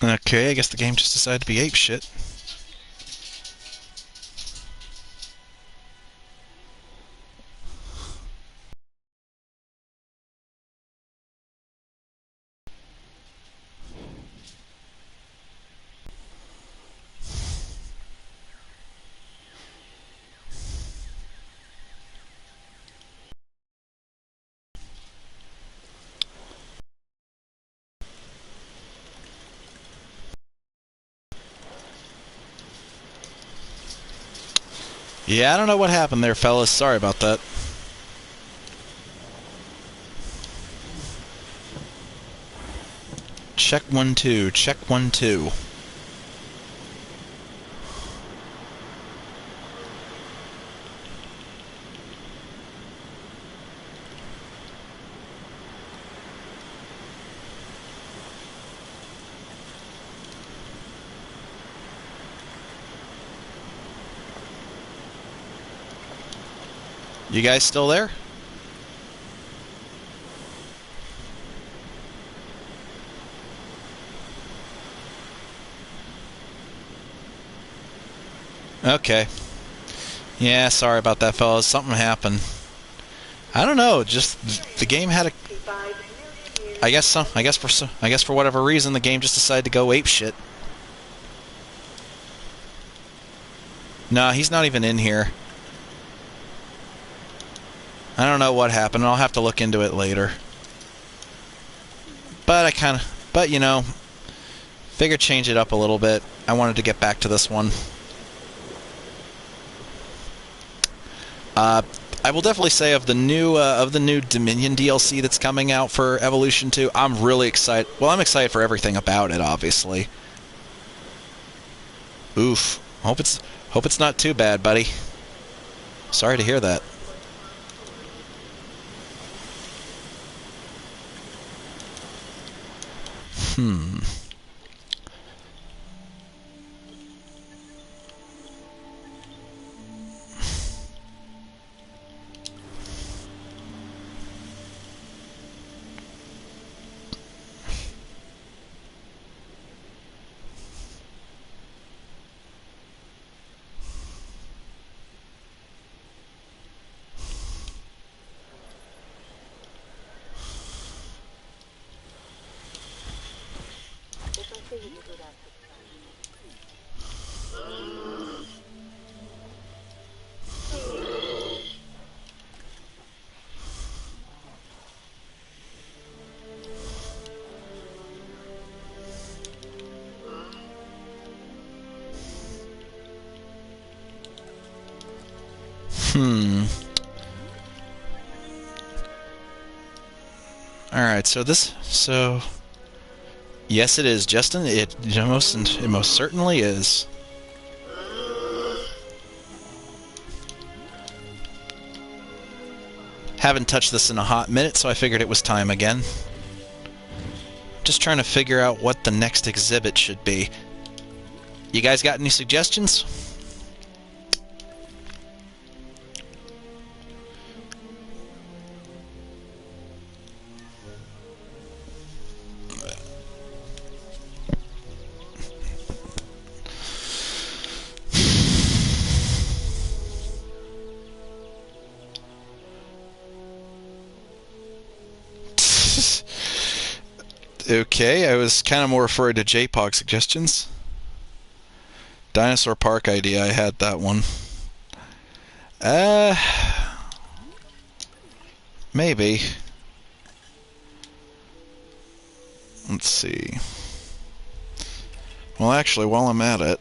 Okay, I guess the game just decided to be ape shit. Yeah, I don't know what happened there, fellas. Sorry about that. Check 1-2. Check 1-2. You guys still there? Okay. Yeah, sorry about that, fellas. Something happened. I don't know. Just the game had a. I guess some. I guess for whatever reason, the game just decided to go ape shit. Nah, he's not even in here. I don't know what happened. I'll have to look into it later. But I kind of. But you know, figured change it up a little bit. I wanted to get back to this one. I will definitely say of the new Dominion DLC that's coming out for Evolution 2, I'm really excited. Well, I'm excited for everything about it, obviously. Oof. Hope it's not too bad, buddy. Sorry to hear that. Hmm. Hmm. Alright, so yes it is, Justin. It most certainly is. Haven't touched this in a hot minute, so I figured it was time again. Just trying to figure out what the next exhibit should be. You guys got any suggestions? Okay, I was kind of more referring to JPOG suggestions. Dinosaur Park idea, I had that one. Uh, maybe. Let's see. Well, actually, while I'm at it,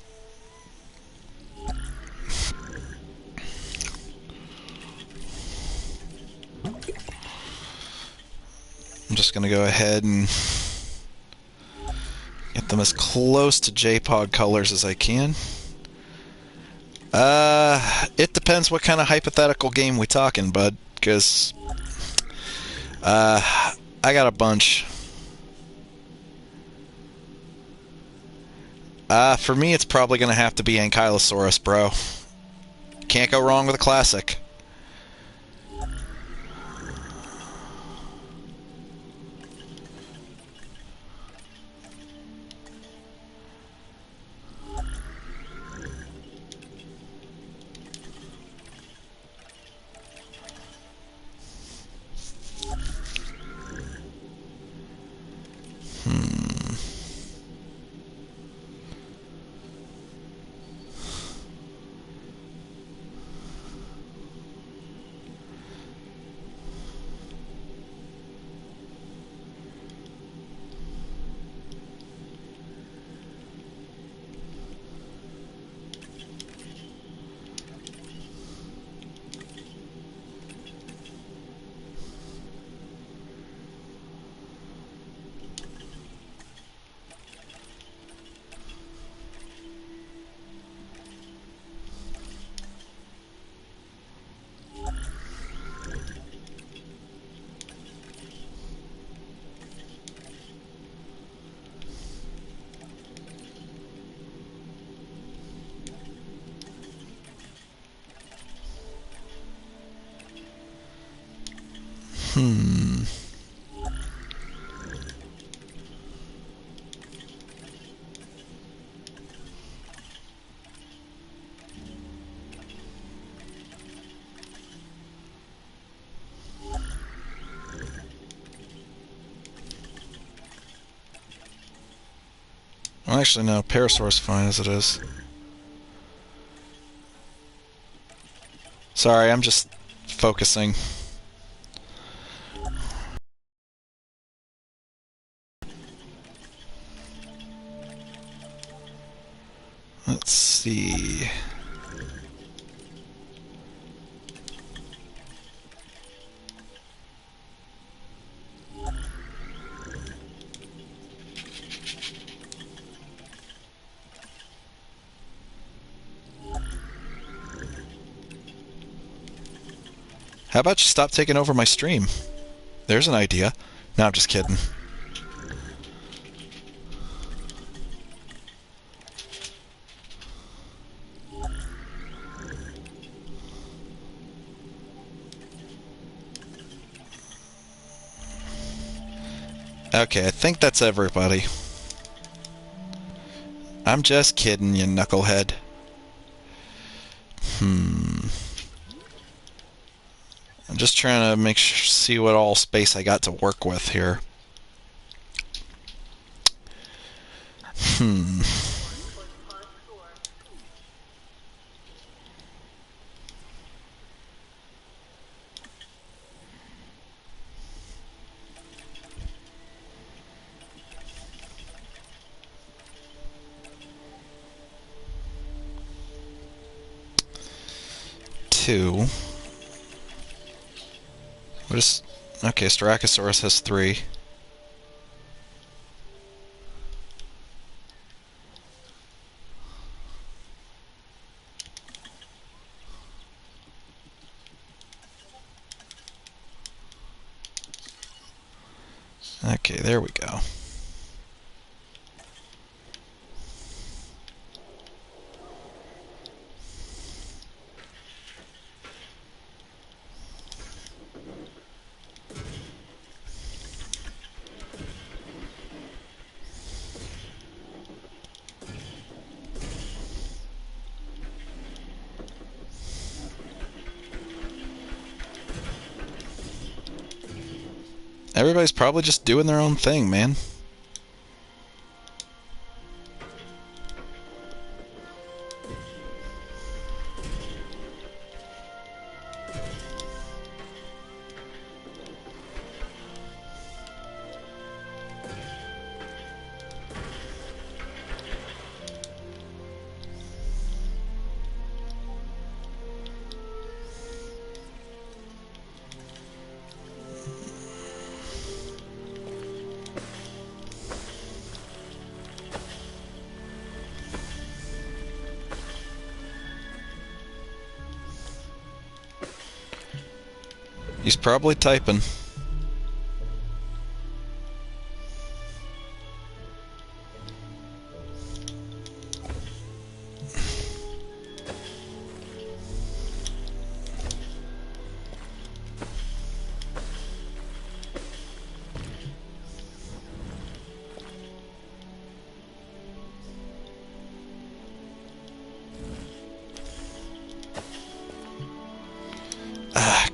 I'm just going to go ahead and get them as close to JPOG colors as I can. It depends what kind of hypothetical game we talking, bud, because I got a bunch. For me, it's probably going to have to be Ankylosaurus, bro. Can't go wrong with a classic. Hmm. Well, actually, no. Parasaur's fine as it is. Sorry, I'm just focusing. Let's see. How about you stop taking over my stream? There's an idea. No, I'm just kidding. Okay, I think that's everybody. I'm just kidding, you knucklehead. I'm just trying to see what all space I got to work with here. 2. What is... Okay, Styracosaurus has 3. Okay, there we go. Everybody's probably just doing their own thing, man. He's probably typing.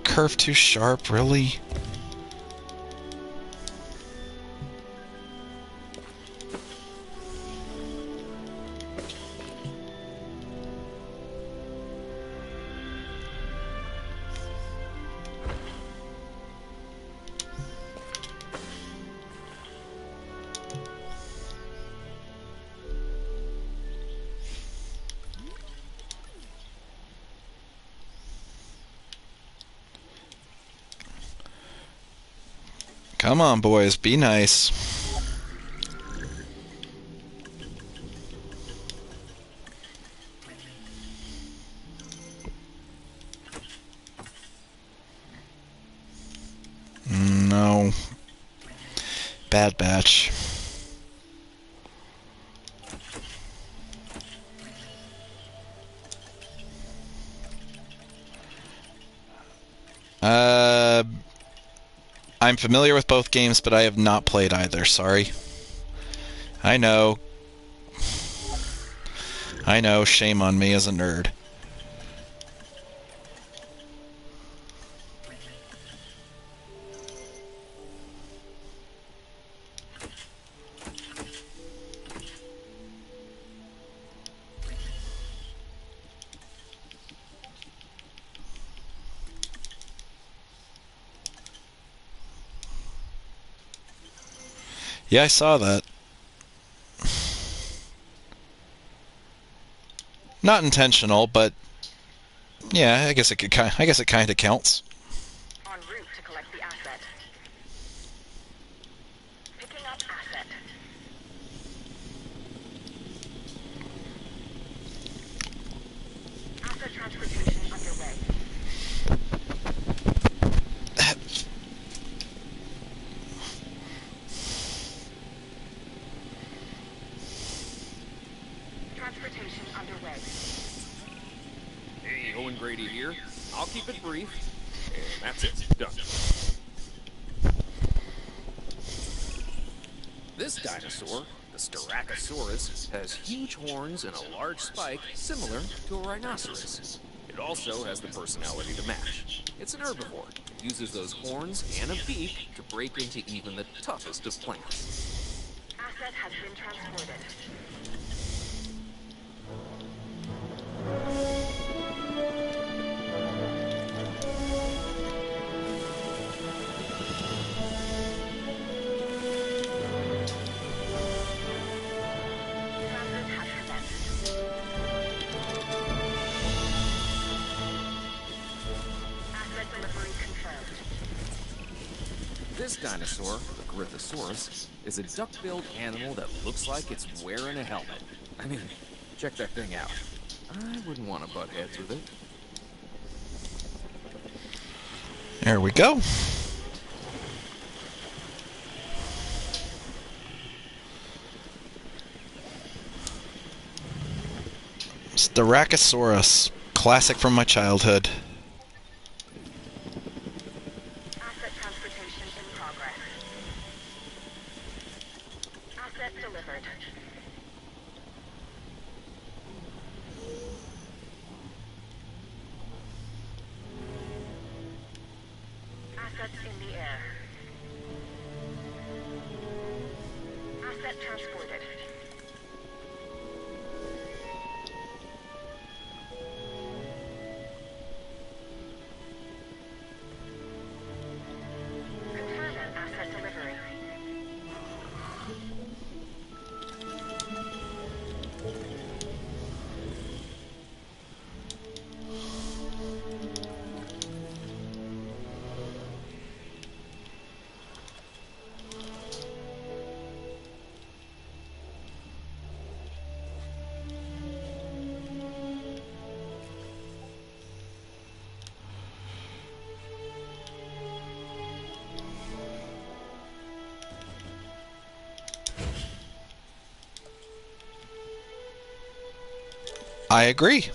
Curve too sharp, really? Come on, boys, be nice. No. Bad batch. I'm familiar with both games, but I have not played either. Sorry. I know. I know. Shame on me as a nerd. Yeah, I saw that. Not intentional, but yeah, I guess it could. I guess it kind of counts. En route to collect the asset. Picking up asset. Asset transportation underway. Transportation underway. Hey, Owen Grady here. I'll keep it brief. And that's it. Done. This dinosaur, the Styracosaurus, has huge horns and a large spike similar to a rhinoceros. It also has the personality to match. It's an herbivore. It uses those horns and a beak to break into even the toughest of plants. Asset has been transported. Transit has commenced. Asset delivery confirmed. This dinosaur, the Corythosaurus, is a duck-billed animal that looks like it's wearing a helmet. I mean, check that thing out. I wouldn't want to butt heads with it. There we go. Styracosaurus, classic from my childhood. Asset transportation in progress. Asset delivered. Assets in the air. Asset transported. Confirming asset delivery. I agree.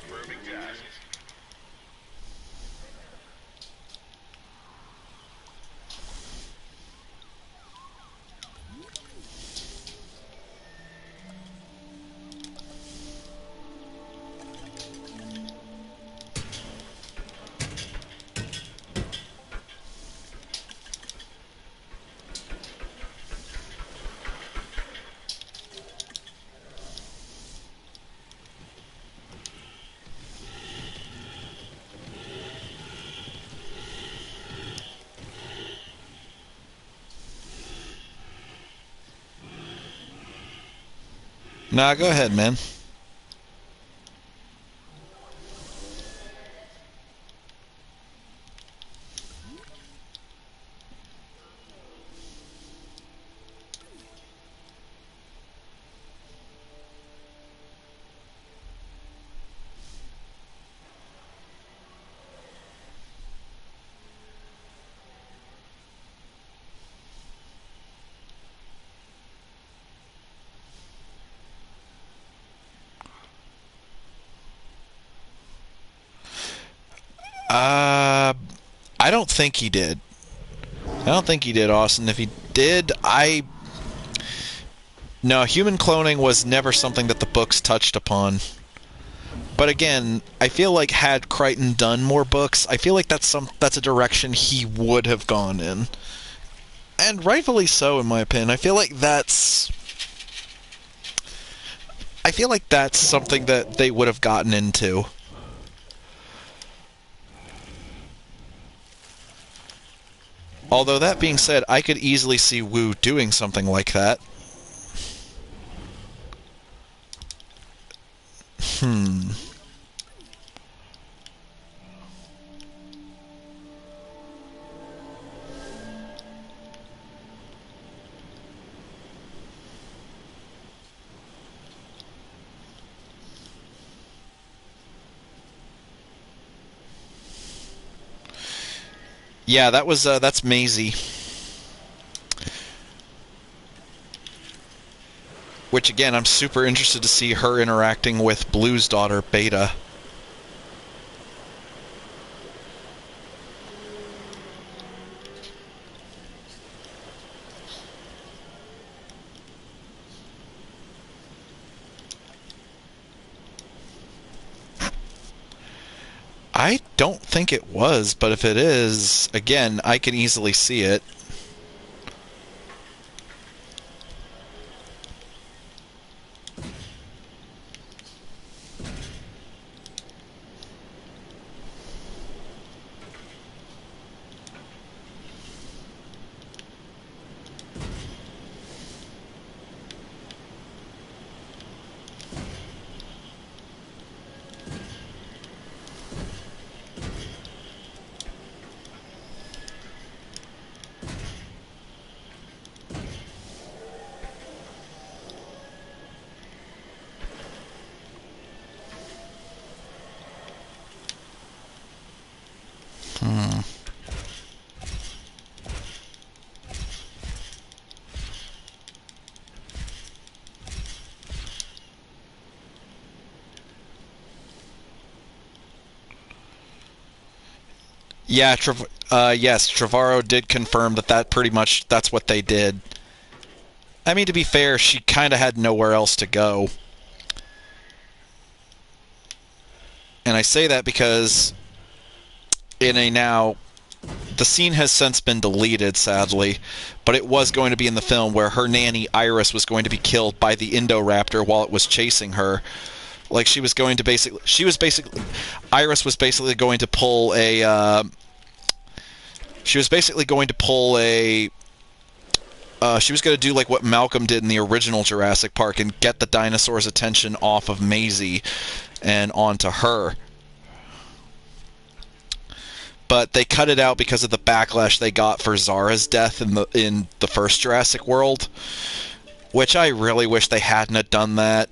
Moving tasks. Nah, go ahead, man. Uh, I don't think he did. I don't think he did, Austin. If he did, No, human cloning was never something that the books touched upon. But again, I feel like had Crichton done more books, I feel like that's a direction he would have gone in. And rightfully so, in my opinion. I feel like that's something that they would have gotten into. Although that being said, I could easily see Wu doing something like that. Hmm. Yeah, that's Maisie. Which again, I'm super interested to see her interacting with Blue's daughter, Beta. I don't think it was, but if it is, again, I can easily see it. Hmm. Yeah, yes, Trevorrow did confirm that pretty much that's what they did. I mean, to be fair, she kind of had nowhere else to go. And I say that because the scene has since been deleted, sadly, but it was going to be in the film where her nanny Iris was going to be killed by the Indoraptor while it was chasing her. Like Iris was basically going to pull a she was going to do like what Malcolm did in the original Jurassic Park and get the dinosaurs' attention off of Maisie and onto her. But they cut it out because of the backlash they got for Zara's death in the first Jurassic World, which I really wish they hadn't have done that.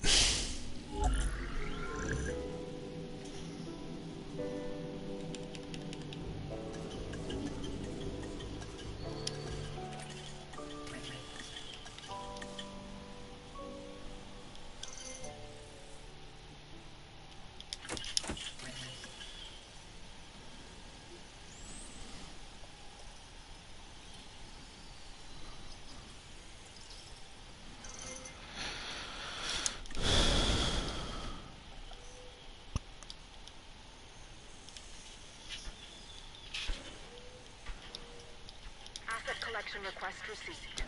Asset collection request received.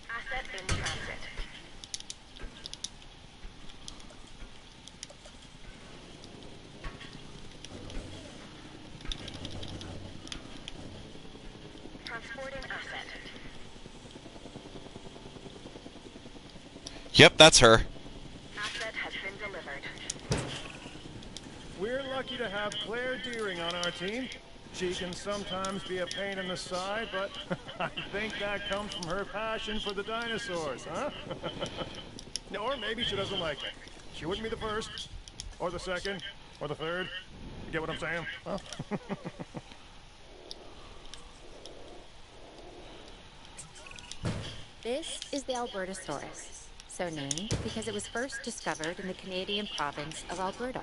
Asset in transit. Transporting asset. Yep, that's her. Asset has been delivered. We're lucky to have Claire Deering on our team. She can sometimes be a pain in the side, but I think that comes from her passion for the dinosaurs, huh? Or maybe she doesn't like it. She wouldn't be the first. Or the second, or the third. You get what I'm saying? Huh? This is the Albertosaurus, so named because it was first discovered in the Canadian province of Alberta.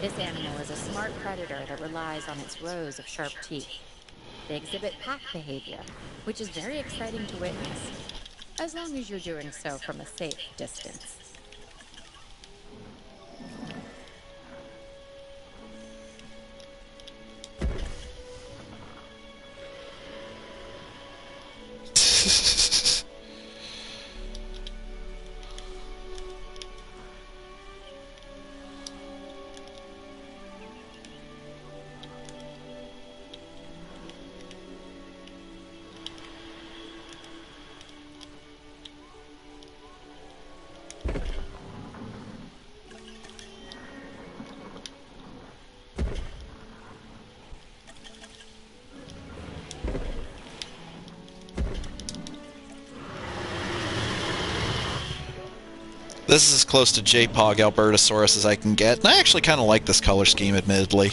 This animal is a smart predator that relies on its rows of sharp teeth. They exhibit pack behavior, which is very exciting to witness, as long as you're doing so from a safe distance. This is as close to JPOG Albertosaurus as I can get, and I actually kind of like this color scheme, admittedly.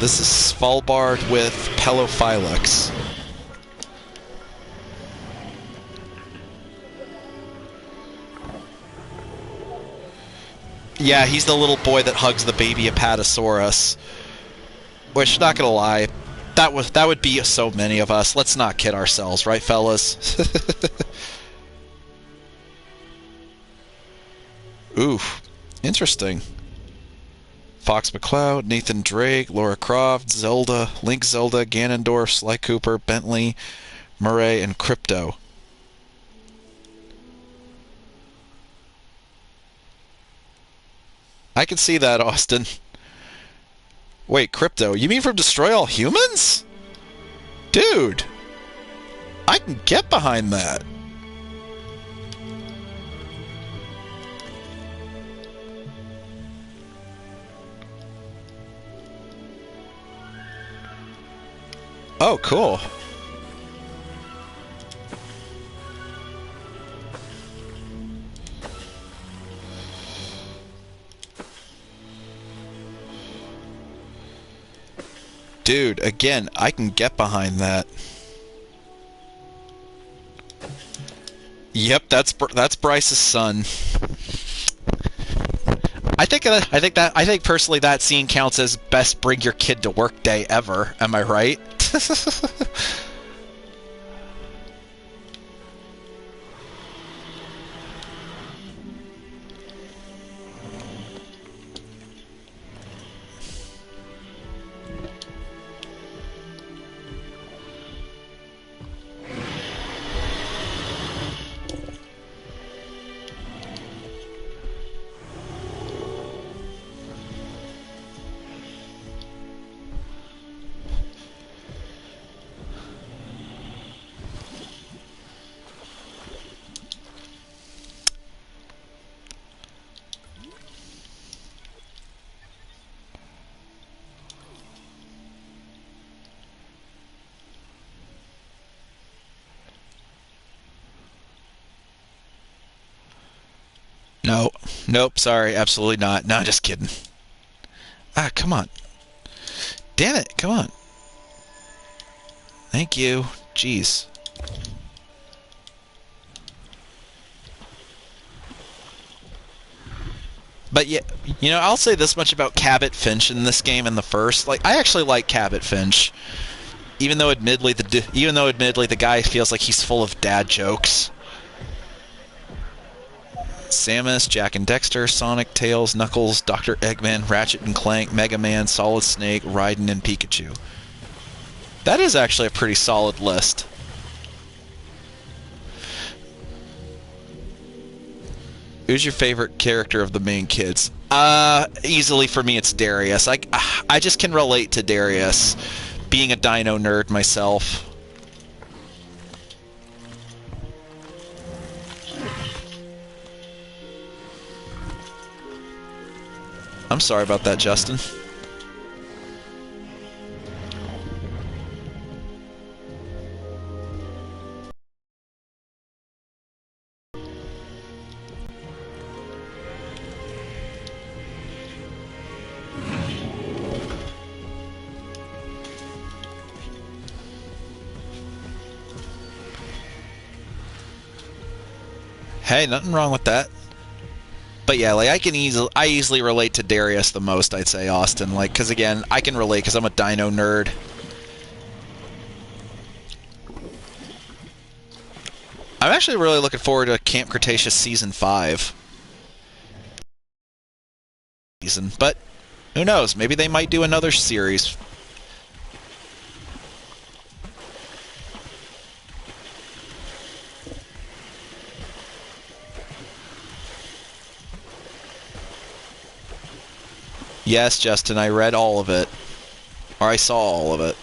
This is Svalbard with Pelophylax. Yeah, he's the little boy that hugs the baby Apatosaurus. Which, not gonna lie, that would be so many of us. Let's not kid ourselves, right, fellas? Oof, interesting. Fox McCloud, Nathan Drake, Laura Croft, Zelda, Link Zelda, Ganondorf, Sly Cooper, Bentley, Murray, and Crypto. I can see that, Austin. Wait, Crypto, you mean from Destroy All Humans? Dude, I can get behind that. Oh, cool. Dude, again, I can get behind that. Yep, that's Bryce's son. I think personally that scene counts as best bring your kid to work day ever. Am I right? No. Nope, sorry, absolutely not. No, just kidding. Ah, come on. Damn it, come on. Thank you. Jeez. But yeah, you know, I'll say this much about Cabot Finch in this game in the first. Like, I actually like Cabot Finch. Even though admittedly the guy feels like he's full of dad jokes. Samus, Jak and Dexter, Sonic, Tails, Knuckles, Dr. Eggman, Ratchet and Clank, Mega Man, Solid Snake, Raiden, and Pikachu. That is actually a pretty solid list. Who's your favorite character of the main kids? Easily for me it's Darius. I just can relate to Darius, being a dino nerd myself. I'm sorry about that, Justin. Hey, nothing wrong with that. But yeah, like I easily relate to Darius the most, I'd say, Austin. Like, because again, I can relate because I'm a dino nerd. I'm actually really looking forward to Camp Cretaceous Season 5. But who knows? Maybe they might do another series. Yes, Justin, I read all of it. Or I saw all of it.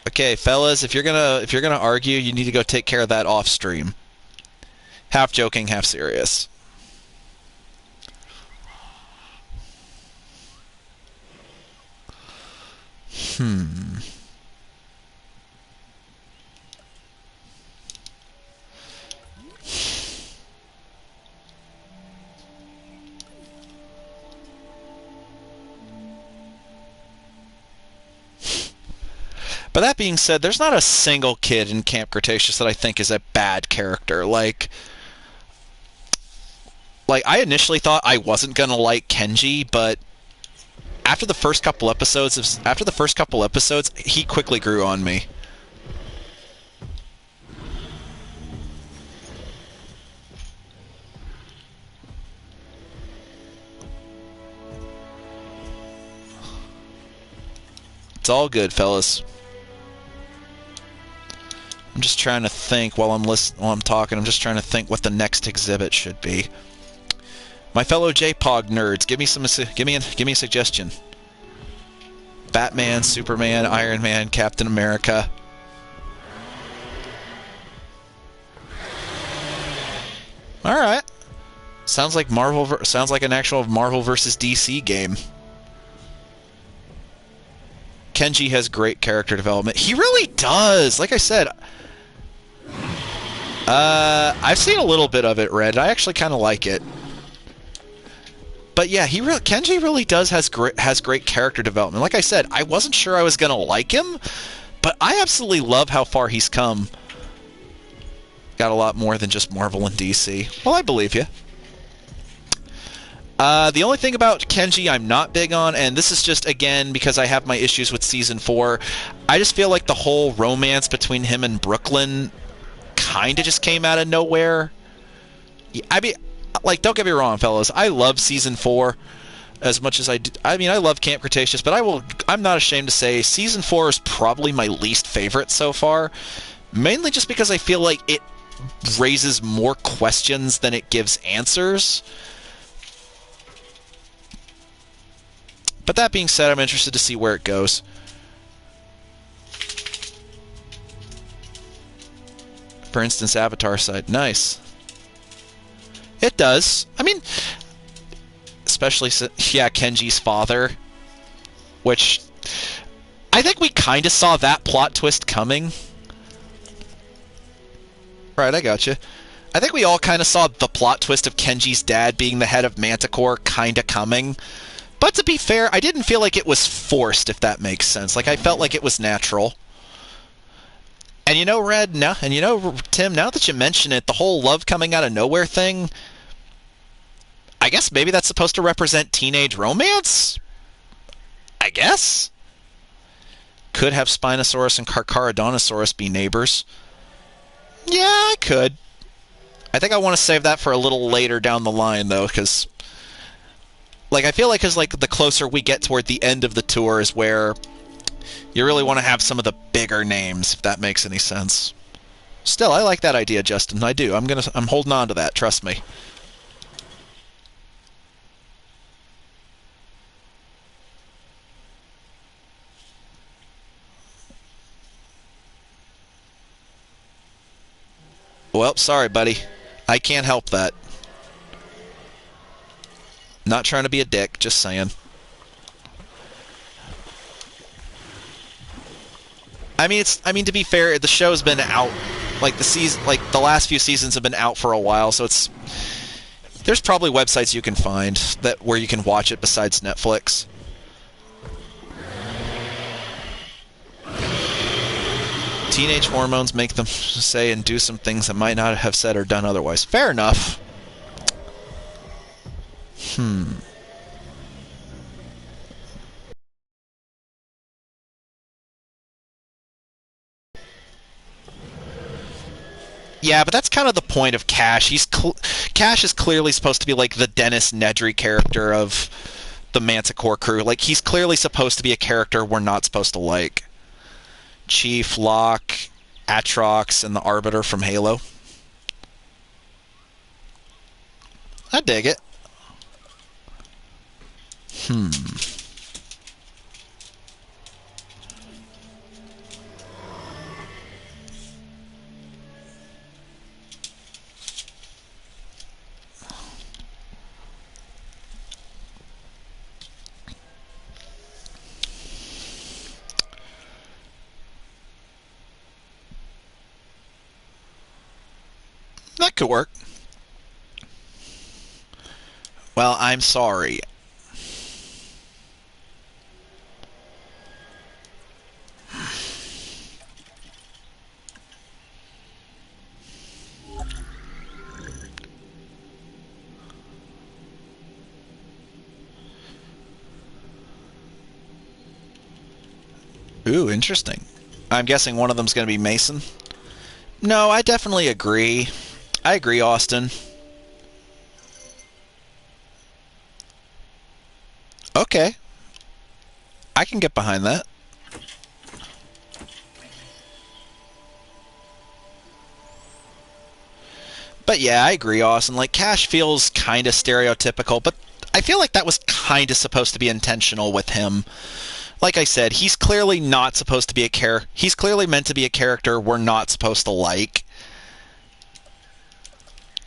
Okay, fellas, if you're gonna argue, you need to go take care of that off stream. Half joking, half serious. But that being said, there's not a single kid in Camp Cretaceous that I think is a bad character. Like I initially thought I wasn't gonna like Kenji, but after the first couple episodes, he quickly grew on me. It's all good, fellas. I'm just trying to think while I'm talking. I'm just trying to think what the next exhibit should be. My fellow JPOG nerds, give me a suggestion. Batman, Superman, Iron Man, Captain America. All right. Sounds like an actual Marvel versus DC game. Kenji has great character development. He really does. Like I said, I've seen a little bit of it, Red. I actually kind of like it. But yeah, Kenji really does has great character development. Like I said, I wasn't sure I was gonna like him, but I absolutely love how far he's come. Got a lot more than just Marvel and DC. Well, I believe you. The only thing about Kenji I'm not big on, and this is just, again, because I have my issues with Season 4, I just feel like the whole romance between him and Brooklyn kind of just came out of nowhere. I mean, like, don't get me wrong, fellas. I love Season 4 as much as I do. I mean, I love Camp Cretaceous, but I'm not ashamed to say Season 4 is probably my least favorite so far, mainly just because I feel like it raises more questions than it gives answers. But that being said, I'm interested to see where it goes. For instance, Avatar side. Nice. It does. I mean, especially, yeah, Kenji's father. Which, I think we kind of saw that plot twist coming. Right, I gotcha. I think we all kind of saw the plot twist of Kenji's dad being the head of Manticore kind of coming. But to be fair, I didn't feel like it was forced, if that makes sense. Like, I felt like it was natural. And you know, Red, Tim, now that you mention it, the whole love coming out of nowhere thing, I guess maybe that's supposed to represent teenage romance? I guess? Could have Spinosaurus and Carcharodontosaurus be neighbors? Yeah, I could. I think I want to save that for a little later down the line, though, because... like, I feel like as the closer we get toward the end of the tour is where you really want to have some of the bigger names, if that makes any sense. Still, I like that idea, Justin. I do. I'm holding on to that. Trust me. Well, sorry, buddy. I can't help that. Not trying to be a dick, just saying. I mean, to be fair, the show's been out, the last few seasons have been out for a while, so there's probably websites you can find where you can watch it besides Netflix. Teenage hormones make them say and do some things that might not have said or done otherwise. Fair enough. Yeah, but that's kind of the point of Cash. Cash is clearly supposed to be like the Dennis Nedry character of the Manticore crew. Like, he's clearly supposed to be a character we're not supposed to like. Chief, Locke, Atrox, and the Arbiter from Halo. I dig it. That could work. Well, I'm sorry. Ooh, interesting. I'm guessing one of them's going to be Mason. No, I definitely agree. I agree, Austin. Okay. I can get behind that. But yeah, I agree, Austin. Like, Cash feels kind of stereotypical, but I feel like that was kind of supposed to be intentional with him. Like I said, he's clearly not supposed to be he's clearly meant to be a character we're not supposed to like.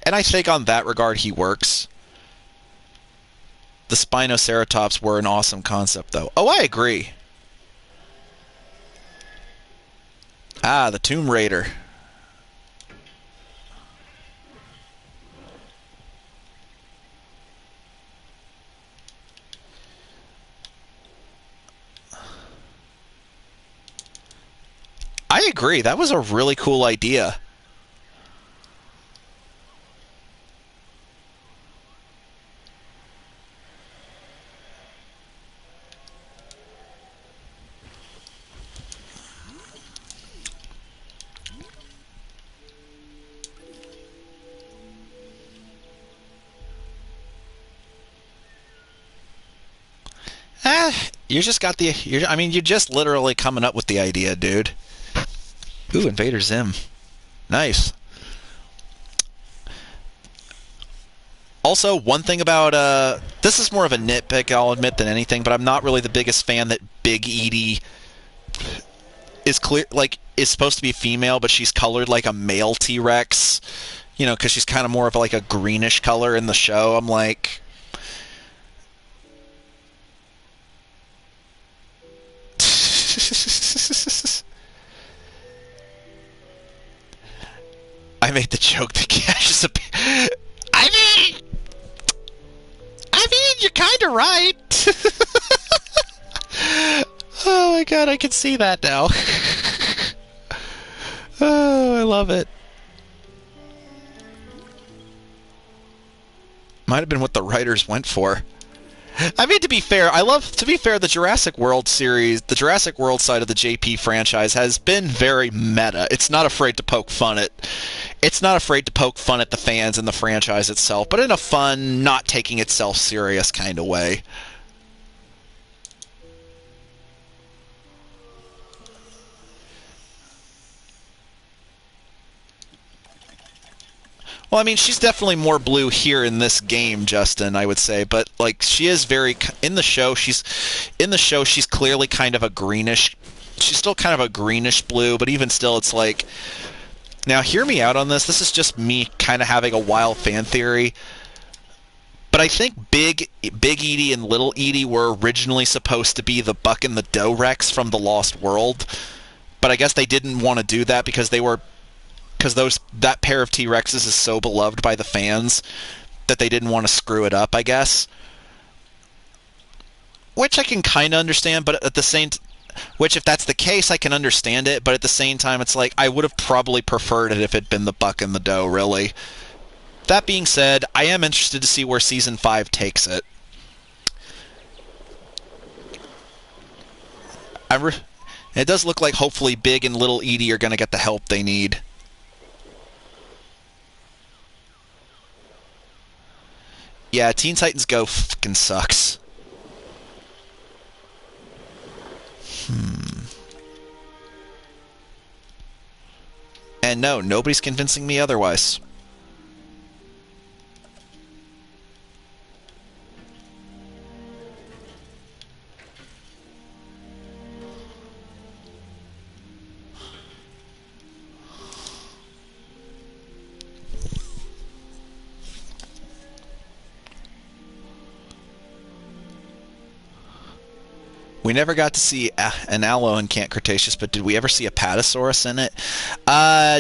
And I think on that regard, he works. The Spinoceratops were an awesome concept, though. Oh, I agree. Ah, the Tomb Raider. I agree. That was a really cool idea. You just got I mean, you're just literally coming up with the idea, dude. Ooh, Invader Zim. Nice. Also, one thing about, this is more of a nitpick, I'll admit, than anything, but I'm not really the biggest fan that Big Edie is supposed to be female, but she's colored like a male T-Rex. You know, because she's kind of more of like a greenish color in the show. I'm like... I made the joke that Cash is a... I mean, you're kind of right. Oh my god, I can see that now. Oh, I love it. Might have been what the writers went for. I mean, to be fair, the Jurassic World series, the Jurassic World side of the JP franchise has been very meta. It's not afraid to poke fun at the fans and the franchise itself, but in a fun, not taking itself serious kind of way. Well, I mean, she's definitely more blue here in this game, Justin, I would say, but like she is very in the show. She's clearly kind of a greenish. She's still kind of a greenish blue, but even still, it's like. Now, hear me out on this. This is just me kind of having a wild fan theory. But I think Big Edie and Little Edie were originally supposed to be the Buck and the Doe Rex from the Lost World, but I guess they didn't want to do that because that pair of T-Rexes is so beloved by the fans that they didn't want to screw it up, I guess. Which I can kind of understand, but at the same Which, if that's the case, I can understand it, but at the same time, it's like, I would have probably preferred it if it'd been the buck and the doe, really. That being said, I am interested to see where Season 5 takes it. It does look like hopefully Big and Little Edie are going to get the help they need. Yeah, Teen Titans Go fucking sucks. And no, nobody's convincing me otherwise. We never got to see an Allo in Camp Cretaceous, but did we ever see a Patasaurus in it?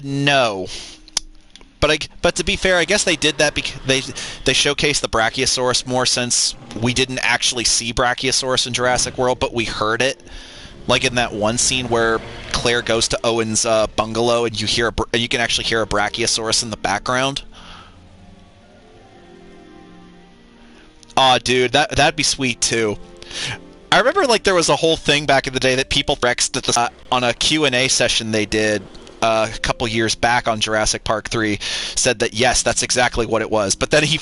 No. But to be fair, I guess they did that because they showcased the Brachiosaurus more, since we didn't actually see Brachiosaurus in Jurassic World, but we heard it. Like in that one scene where Claire goes to Owen's bungalow, and you can actually hear a Brachiosaurus in the background. Aw, dude, that'd be sweet too. I remember, like, there was a whole thing back in the day that people rexed at on a Q&A session they did a couple years back on Jurassic Park 3, said that yes, that's exactly what it was. But then he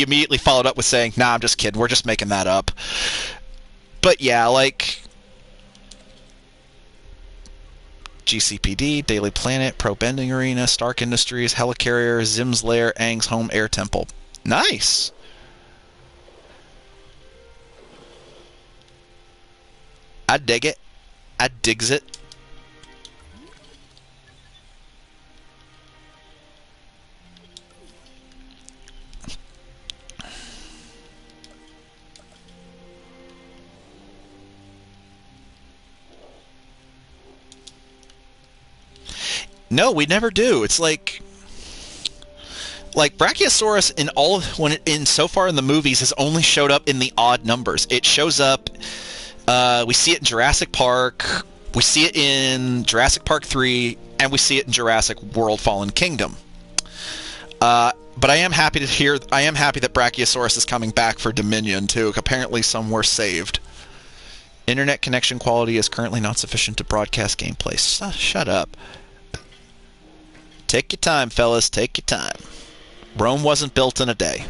immediately followed up with saying, nah, I'm just kidding, we're just making that up. But yeah, like, GCPD, Daily Planet, Pro Bending Arena, Stark Industries, Helicarrier, Zim's Lair, Aang's Home, Air Temple. Nice! I dig it. I digs it. No, we never do. It's like Brachiosaurus in so far in the movies has only showed up in the odd numbers. It shows up. We see it in Jurassic Park. We see it in Jurassic Park 3, and we see it in Jurassic World: Fallen Kingdom. But I am happy that Brachiosaurus is coming back for Dominion too. Apparently, some were saved. Internet connection quality is currently not sufficient to broadcast gameplay. Shut up. Take your time, fellas. Take your time. Rome wasn't built in a day.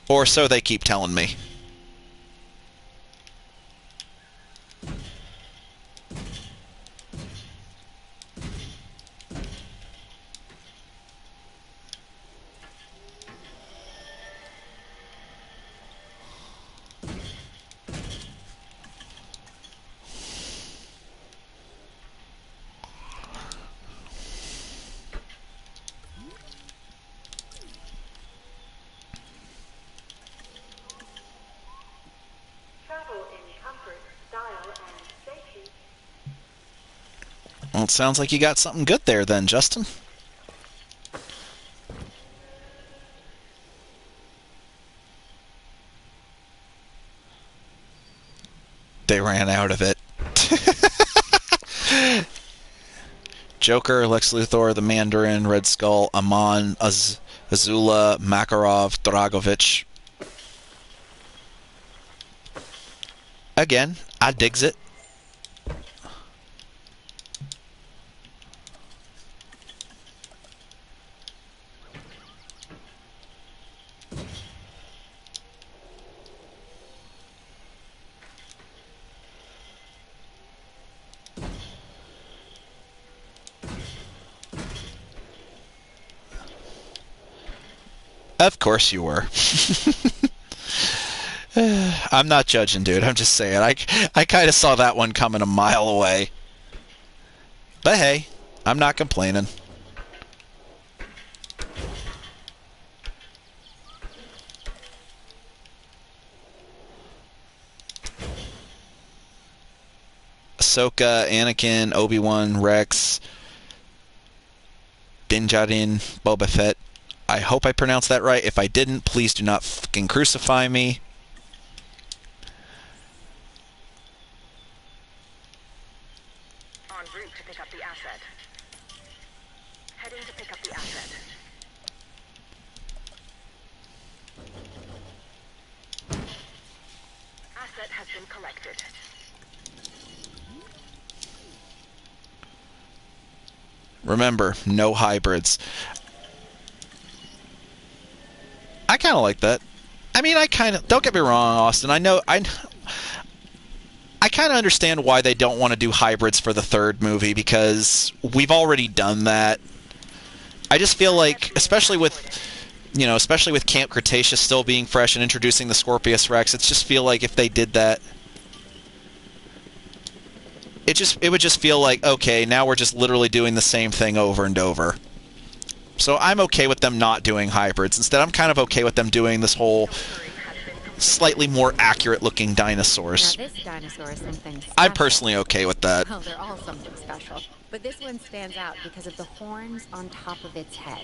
Or so they keep telling me. Well, it sounds like you got something good there then, Justin. They ran out of it. Joker, Lex Luthor, the Mandarin, Red Skull, Amon, Azula, Makarov, Dragovich. Again, I digs it. Of course you were. I'm not judging, dude. I'm just saying. I kind of saw that one coming a mile away. But hey, I'm not complaining. Ahsoka, Anakin, Obi-Wan, Rex, Din Djarin, Boba Fett. I hope I pronounced that right. If I didn't, please do not fucking crucify me. up the asset. Heading to pick up the asset. Asset has been collected. Remember, no hybrids. I kind of like that. I mean, don't get me wrong, Austin. I kind of understand why they don't want to do hybrids for the third movie, because we've already done that. I just feel like, especially with Camp Cretaceous still being fresh and introducing the Scorpius Rex, it's just feel like if they did that, it would just feel like, okay, now we're just literally doing the same thing over and over. So I'm okay with them not doing hybrids. Instead, I'm kind of okay with them doing this whole slightly more accurate-looking dinosaurs. Now this dinosaur is something special. I'm personally okay with that. Well, they're all something special. But this one stands out because of the horns on top of its head.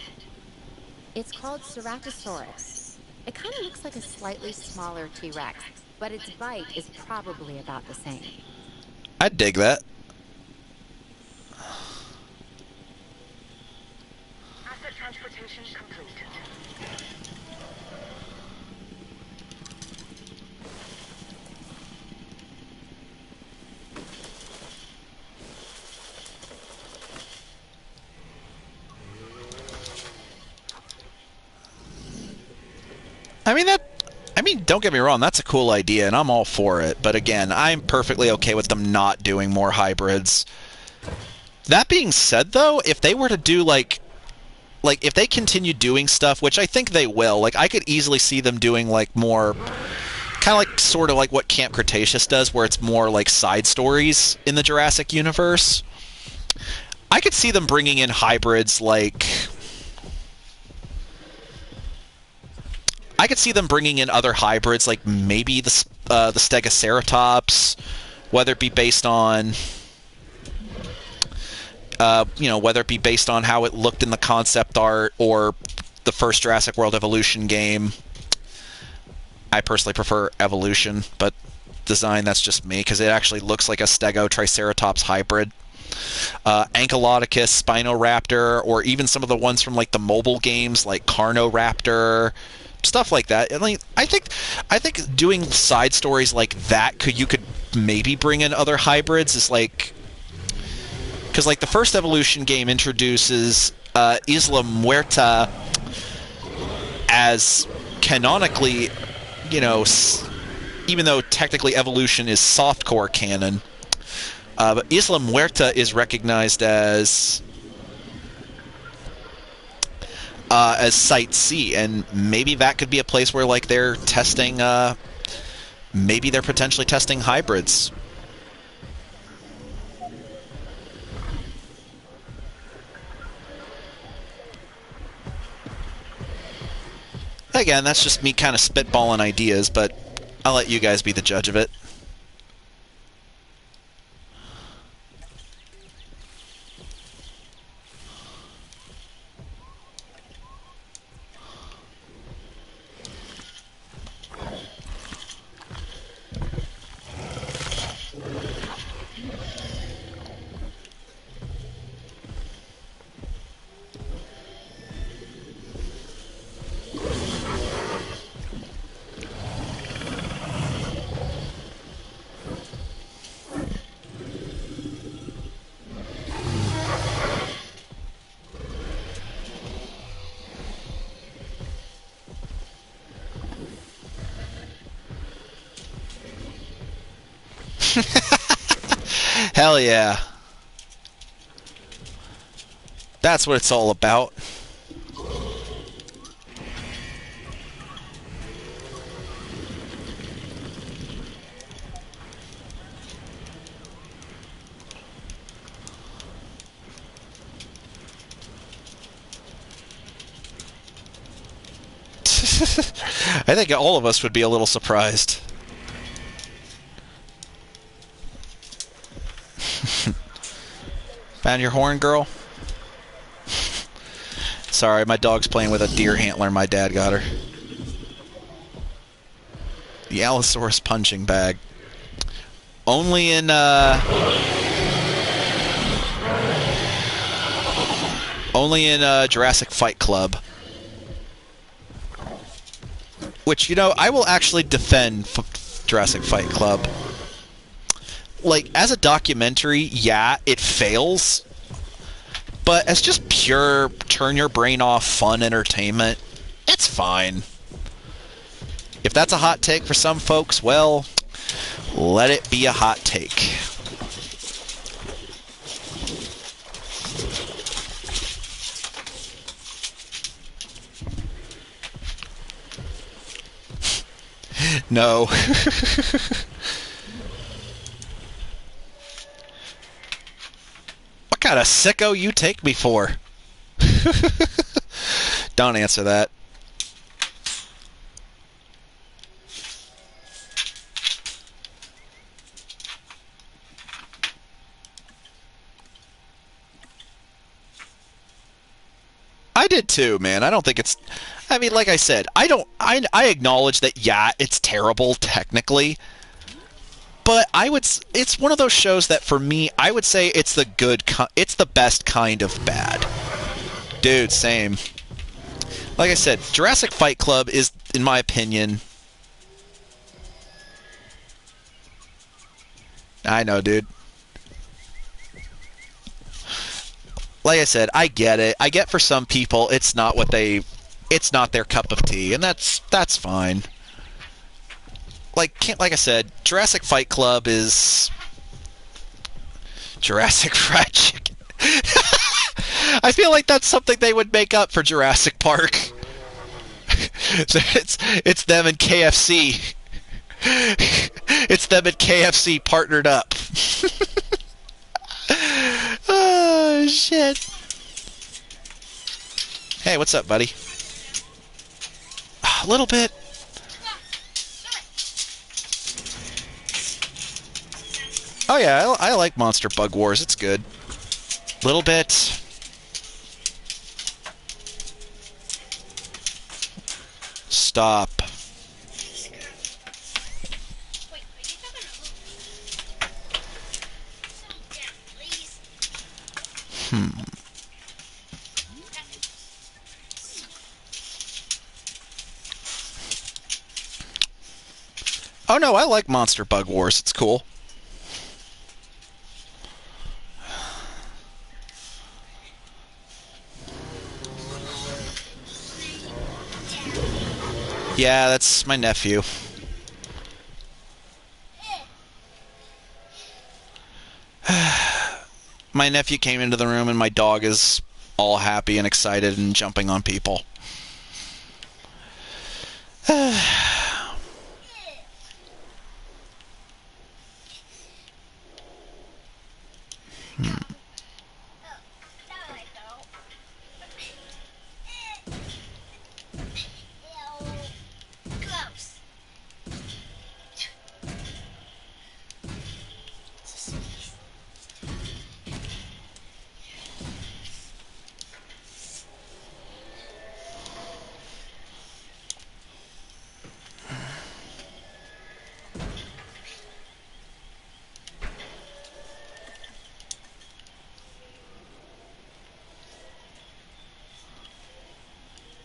It's called Ceratosaurus. It kind of looks like a slightly smaller T-Rex, but its bite is probably about the same. I'd dig that. Asset transportation complete. Don't get me wrong, that's a cool idea, and I'm all for it. But again, I'm perfectly okay with them not doing more hybrids. That being said, though, if they were to do, like if they continue doing stuff, which I think they will, like, I could easily see them doing, like, more, kind of like, sort of like what Camp Cretaceous does, where it's more, like, side stories in the Jurassic universe. I could see them bringing in hybrids, like... I could see them bringing in other hybrids, like maybe the Stegoceratops, whether it be based on, whether it be based on how it looked in the concept art or the first Jurassic World Evolution game. I personally prefer Evolution, but design, that's just me, because it actually looks like a Stego-Triceratops hybrid. Ankylodocus, Spinoraptor, or even some of the ones from like the mobile games, like Carnoraptor. Stuff like that. And I think doing side stories like that, you could maybe bring in other hybrids, is like, because like the first Evolution game introduces Isla Muerta as canonically, even though technically Evolution is softcore canon, but Isla Muerta is recognized as Site C, and maybe that could be a place where, like, they're testing, maybe they're potentially testing hybrids. Again, that's just me kind of spitballing ideas, but I'll let you guys be the judge of it. Hell yeah. That's what it's all about. I think all of us would be a little surprised. Found your horn, girl? Sorry, my dog's playing with a deer antler my dad got her. The Allosaurus punching bag. Only in, Only in Jurassic Fight Club. Which, you know, I will actually defend Jurassic Fight Club. Like, as a documentary, yeah, it fails. But as just pure turn your brain off fun entertainment, it's fine. If that's a hot take for some folks, well, let it be a hot take. No. What kind of sicko you take me for? Don't answer that. I did too, man. I don't think it's... I mean, like I said, I acknowledge that, yeah, it's terrible, technically. But it's one of those shows that, for me, I would say it's it's the best kind of bad. Dude, same. Like I said, Jurassic Fight Club is, in my opinion... I know, dude. Like I said, I get it. I get for some people it's not their cup of tea, and that's fine. Like I said, Jurassic Fight Club is Jurassic Fried Chicken. I feel like that's something they would make up for Jurassic Park. It's them and KFC. It's them and KFC partnered up. Oh, shit. Hey, what's up, buddy? A little bit. Oh, yeah, I like Monster Bug Wars. It's good. Little bit. Stop. Oh no, I like Monster Bug Wars. It's cool. Yeah, that's my nephew. My nephew came into the room and my dog is all happy and excited and jumping on people.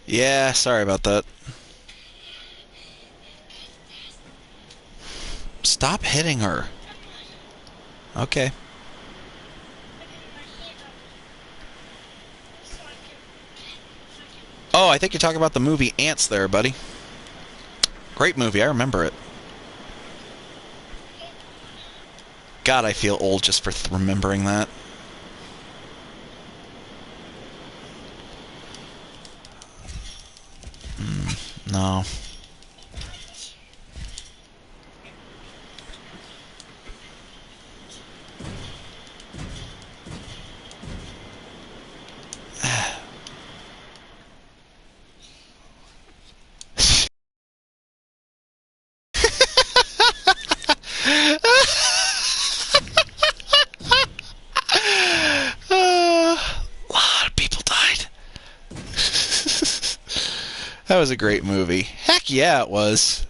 Yeah, sorry about that. Stop hitting her. Okay. Oh, I think you're talking about the movie Ants there, buddy. Great movie, I remember it. God, I feel old just for remembering that. No. That was a great movie. Heck yeah, it was.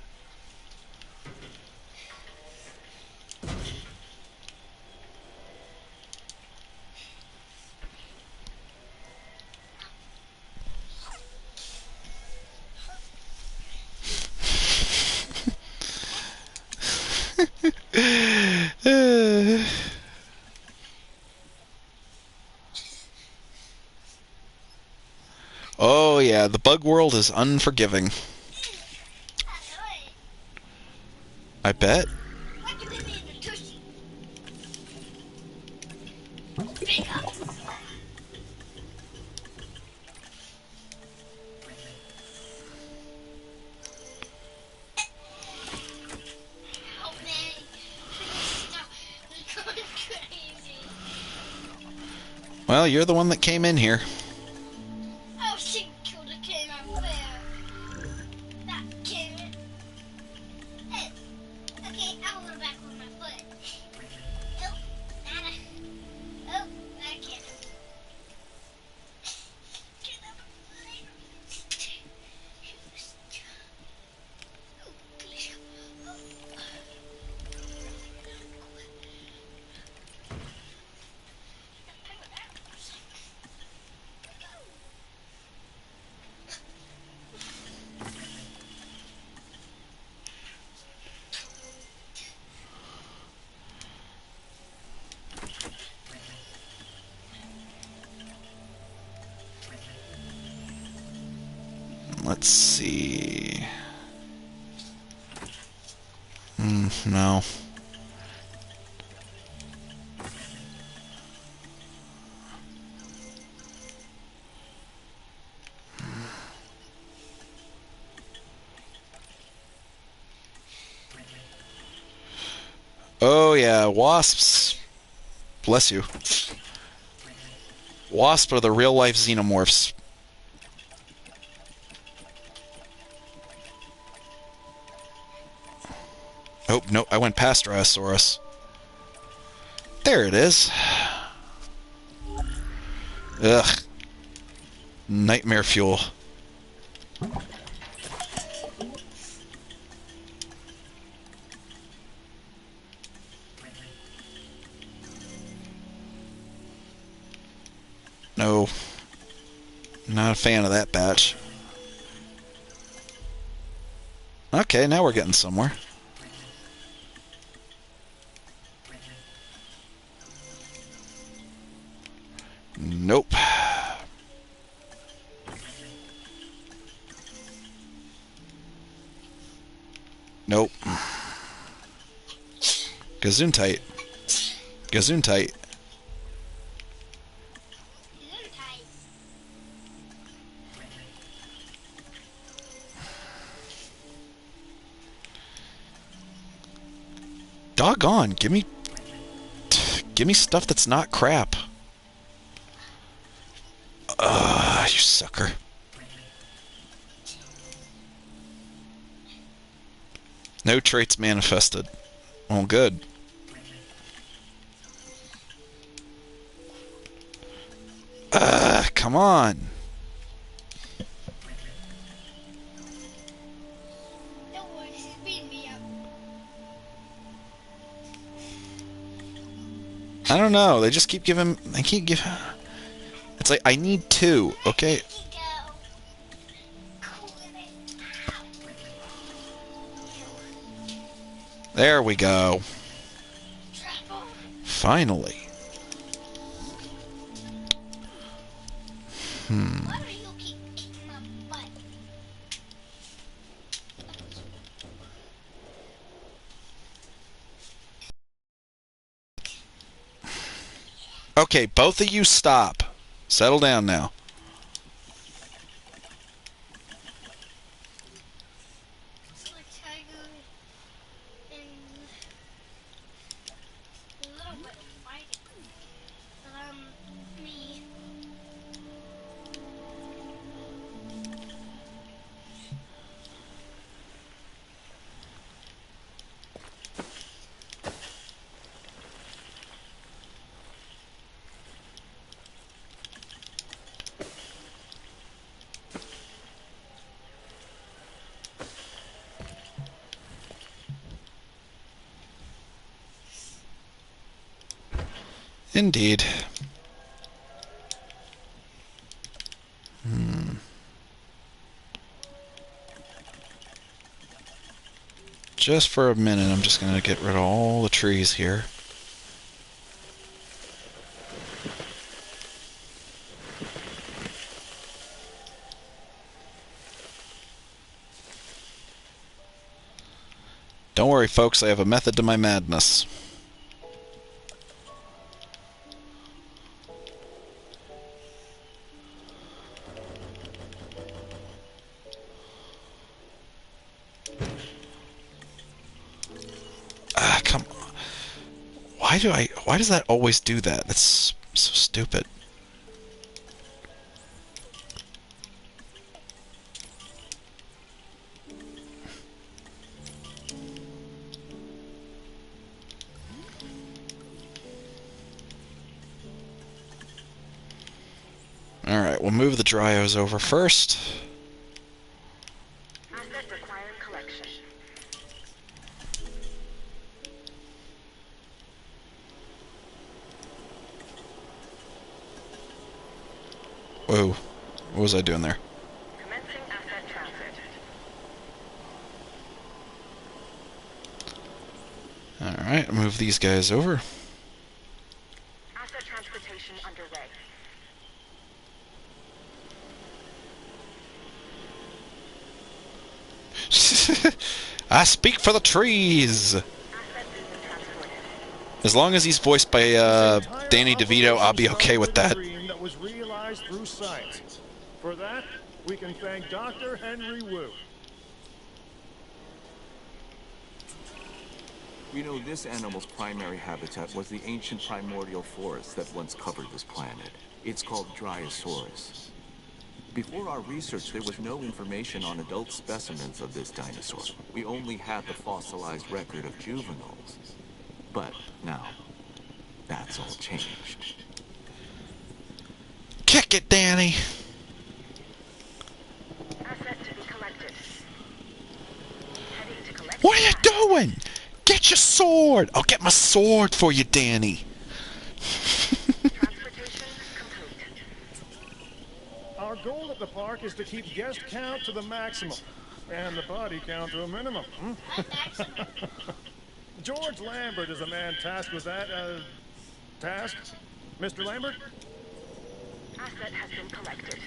Oh yeah, the bug world is unforgiving. I bet. Well, you're the one that came in here. Oh, she killed a kid on fair. That kid. Hey, okay, I'll go back with my foot. Oh, nada. Oh, that kid. Get up. Oh, please. Oh. Let's see. No. Oh yeah, wasps. Bless you. Wasps are the real-life xenomorphs. Oh, no, I went past Rhinoceros. There it is. Ugh. Nightmare fuel. No. Not a fan of that batch. Okay, now we're getting somewhere. Nope. Nope. Gesundheit. Gesundheit. Doggone, give me stuff that's not crap. You sucker. No traits manifested. Well, good. Come on. Don't worry, this is beating me up. I don't know. They just keep giving. They keep giving. It's like I need two. Okay. There we go. Finally. Why do you keep kicking my butt? Okay, both of you stop. Settle down now. It's like Tiger and a little bit of fighting. Me. Indeed. Just for a minute, I'm just going to get rid of all the trees here. Don't worry, folks, I have a method to my madness. Ah, come on. Why does that always do that? That's so stupid. Alright, we'll move the Dryos over first. Asset requiring collection. Whoa. What was I doing there? Commencing asset transit. Alright, move these guys over. Asset transportation underway. I speak for the trees! Asset being transported. As long as he's voiced by Danny DeVito, I'll be okay with that. That was realized through science. For that, we can thank Dr. Henry Wu. You know, this animal's primary habitat was the ancient primordial forest that once covered this planet. It's called Dryosaurus. Before our research, there was no information on adult specimens of this dinosaur. We only had the fossilized record of juveniles. But now, that's all changed. Kick it, Danny! Asset to be collected. Heading to collect. What are you doing? Get your sword! I'll get my sword for you, Danny. Transportation complete. Our goal at the park is to keep guest count to the maximum and the body count to a minimum. George Lambert is the man tasked with that, task? Mr. Lambert? Asset has been collected.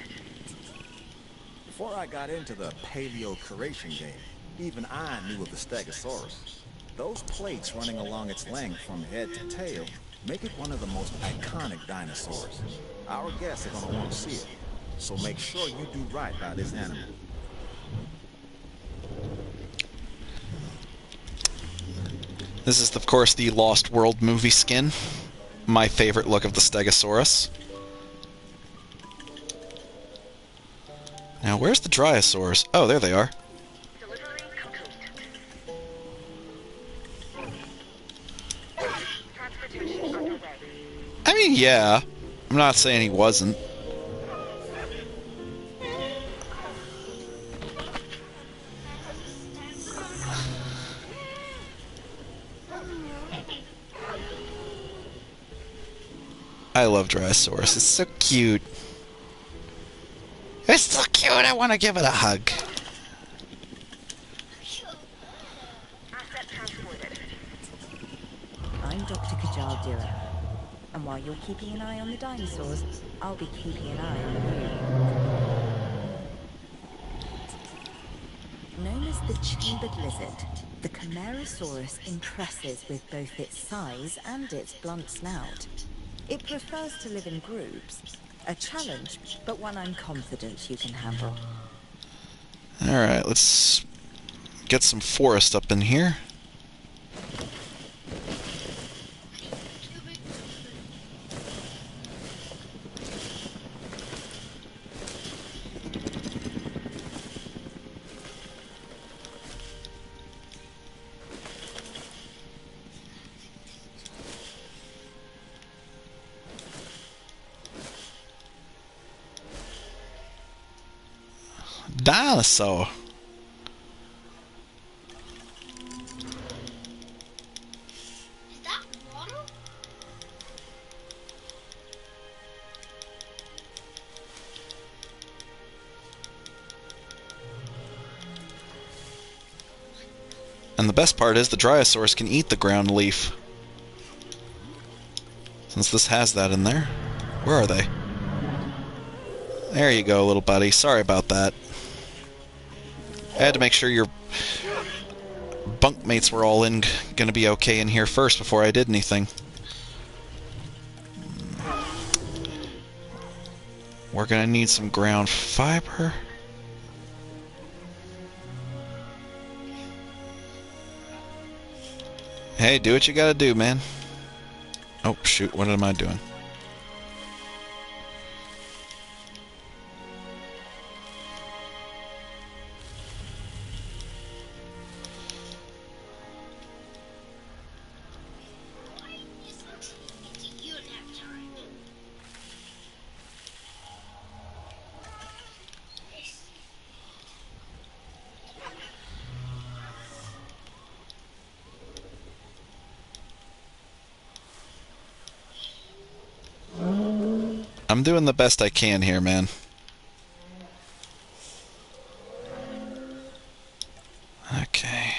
Before I got into the paleo-curation game, even I knew of the Stegosaurus. Those plates running along its length from head to tail make it one of the most iconic dinosaurs. Our guests are gonna want to see it, so make sure you do right by this animal. This is, of course, the Lost World movie skin. My favorite look of the Stegosaurus. Now, where's the Dryosaurs? Oh, there they are. Delivery complete. Transportation underway. I mean, yeah. I'm not saying he wasn't. I love Dryosaurus. It's so cute. It's so cute, I want to give it a hug. Asset transported. I'm Dr. Kajal Dura. And while you're keeping an eye on the dinosaurs, I'll be keeping an eye on you. Known as the chambered lizard, the Camarasaurus impresses with both its size and its blunt snout. It prefers to live in groups. A challenge, but one I'm confident you can handle. Alright, let's get some forest up in here. Dinosaur. Is that water? And the best part is the Dryosaurus can eat the ground leaf. Since this has that in there. Where are they? There you go, little buddy. Sorry about that. I had to make sure your bunkmates were all gonna be okay in here first before I did anything. We're gonna need some ground fiber. Hey, do what you gotta do, man. Oh, shoot, what am I doing? You don't have time. I'm doing the best I can here, man. Okay.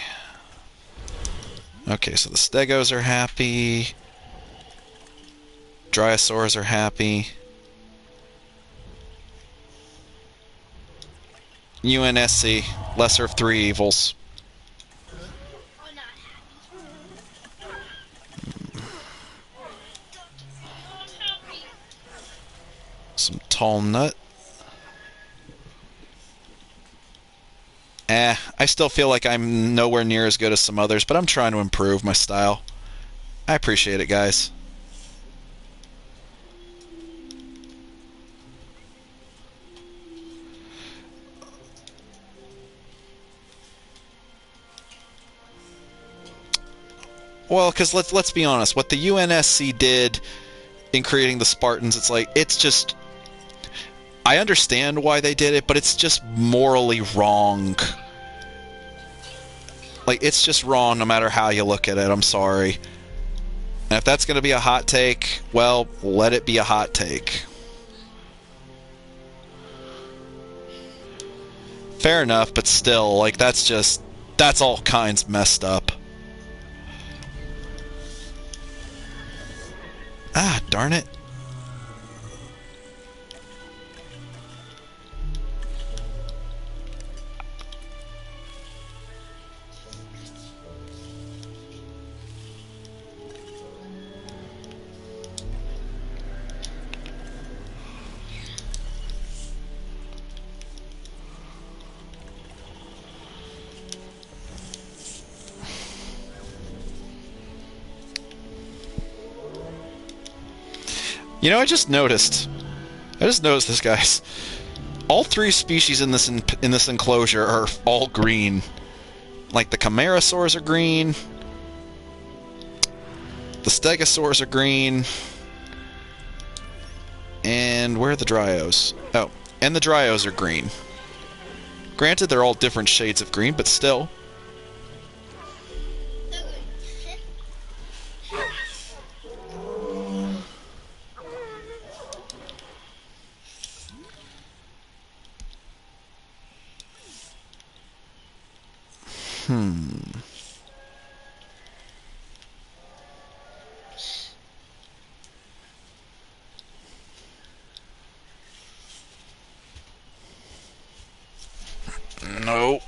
Okay, so the Stegos are happy. Dryosaurs are happy. UNSC, lesser of three evils. Or not happy. Some tall nut. I still feel like I'm nowhere near as good as some others, but I'm trying to improve my style. I appreciate it, guys. Well, because let's be honest, what the UNSC did in creating the Spartans, it's just, I understand why they did it, but it's just morally wrong. Like, it's just wrong no matter how you look at it. I'm sorry. And if that's going to be a hot take, well, let it be a hot take. Fair enough, but still, like, that's all kinds messed up. Ah, darn it. You know, I just noticed this, guys. All three species in this enclosure are all green. Like the Chimerasaurs are green, the Stegosaurs are green, and where are the Dryos? Oh, and the Dryos are green. Granted, they're all different shades of green, but still. No.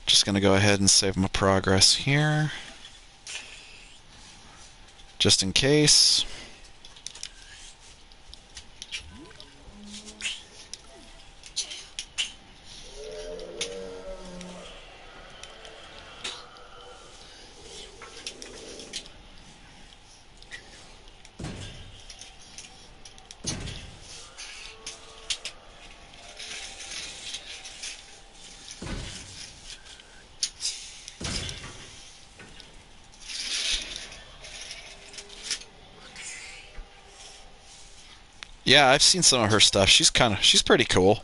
Just gonna go ahead and save my progress here, just in case. Yeah, I've seen some of her stuff. She's pretty cool.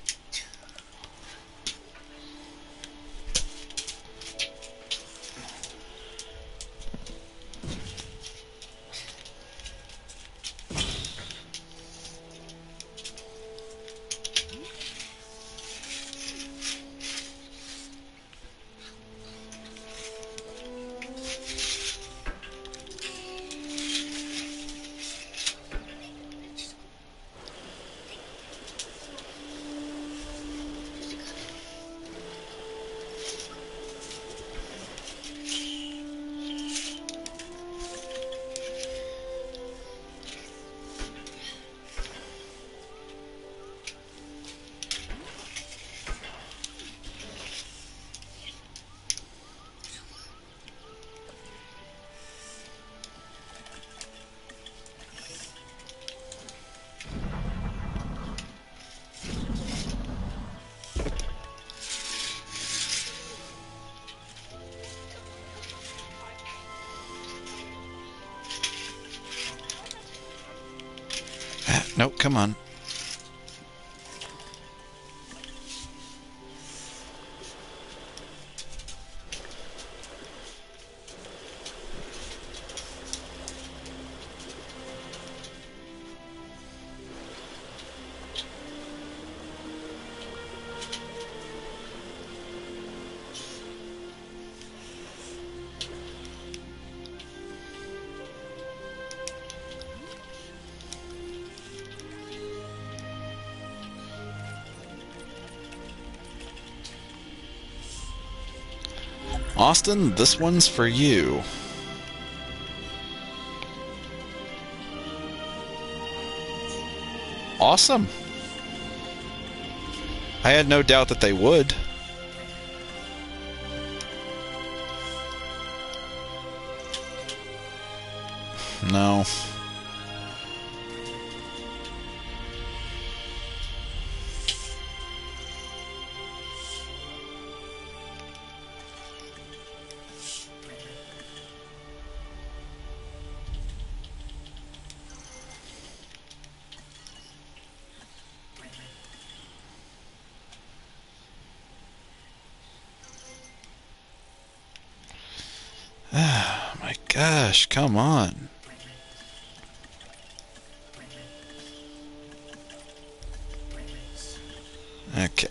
Nope, come on. Austin, this one's for you. Awesome. I had no doubt that they would. No. Oh my gosh, come on. Okay.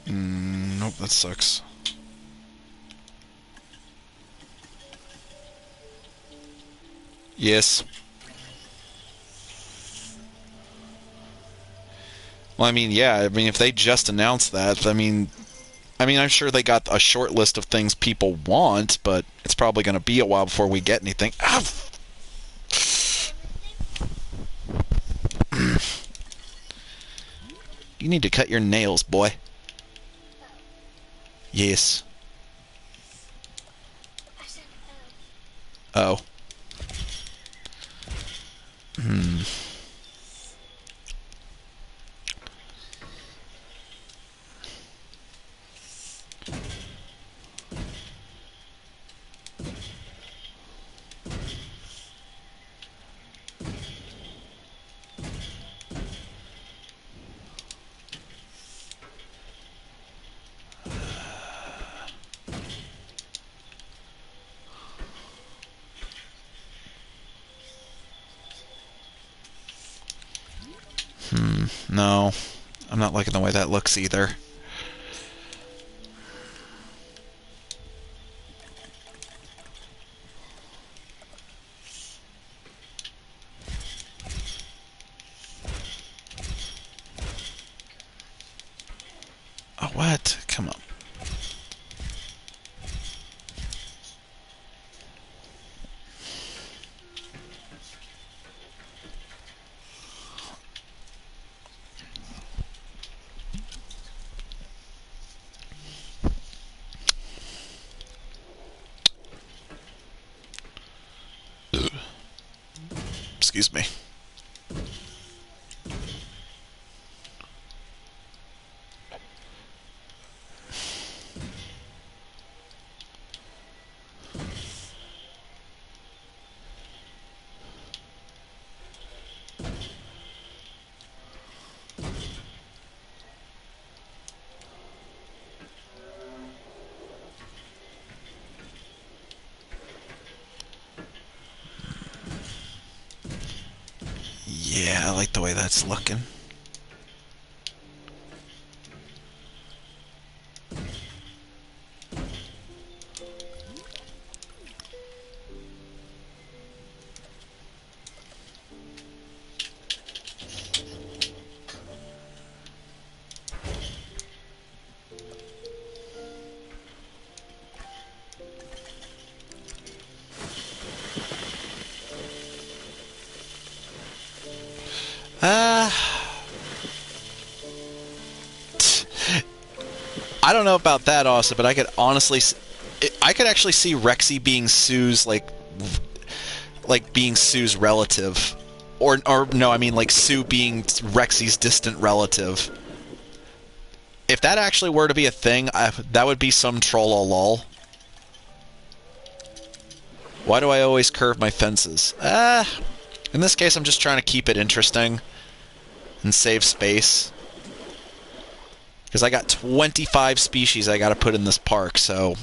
Nope, that sucks. Yes. Well, I mean, yeah, I mean, if they just announced that, I mean, I'm sure they got a short list of things people want, but it's probably going to be a while before we get anything. Ah! You need to cut your nails, boy. Yes. Oh. No. I'm not liking the way that looks either. Oh, what? Come on. Excuse me. Yeah, I like the way that's looking. I don't know about that, Austin, but I could honestly, I could actually see Rexy being Sue's, like, like being Sue's relative, or no, I mean like Sue being Rexy's distant relative. If that actually were to be a thing, that would be some troll lol. Why do I always curve my fences? In this case, I'm just trying to keep it interesting and save space. Because I got 25 species I got to put in this park, so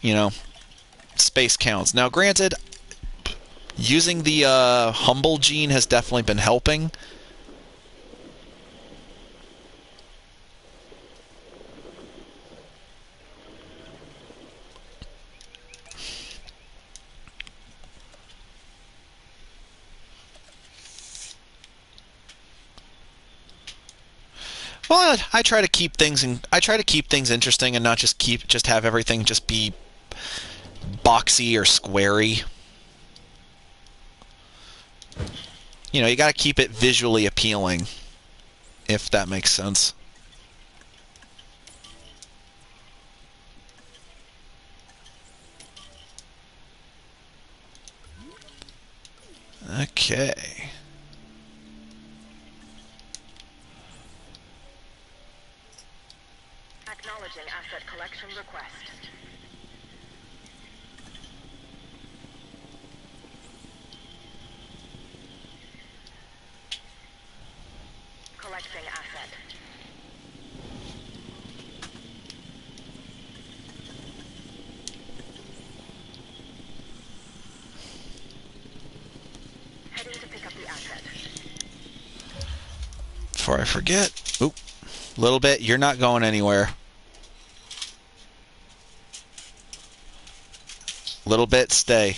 you know, space counts. Now, granted, using the humble gene has definitely been helping. Well, I try to keep things interesting and not just have everything just be boxy or squarey. You know, you got to keep it visually appealing, if that makes sense. Okay. Acknowledging asset collection request. Collecting asset. Heading to pick up the asset. Before I forget, oop, little bit, you're not going anywhere. Little bit, stay.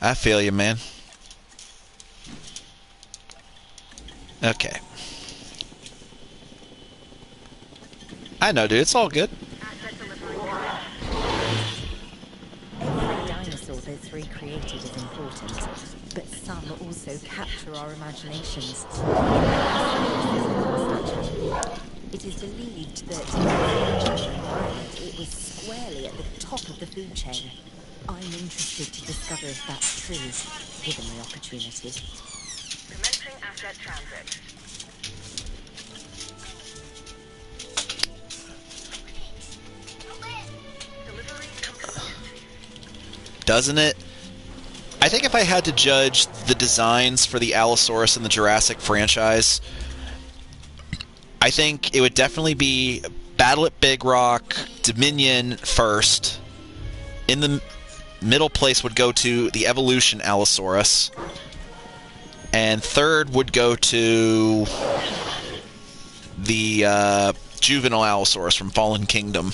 I feel you, man. Okay. I know, dude. It's all good. Every dinosaur that's recreated is important, but some also capture our imaginations. It is believed that in the environment, it was squarely at the top of the food chain. I'm interested to discover if that's true, given the opportunity. Commencing asset transit. Delivery complete. Doesn't it? I think if I had to judge the designs for the Allosaurus in the Jurassic franchise, I think it would definitely be Battle at Big Rock, Dominion first. In the middle place would go to the Evolution Allosaurus. And third would go to the Juvenile Allosaurus from Fallen Kingdom.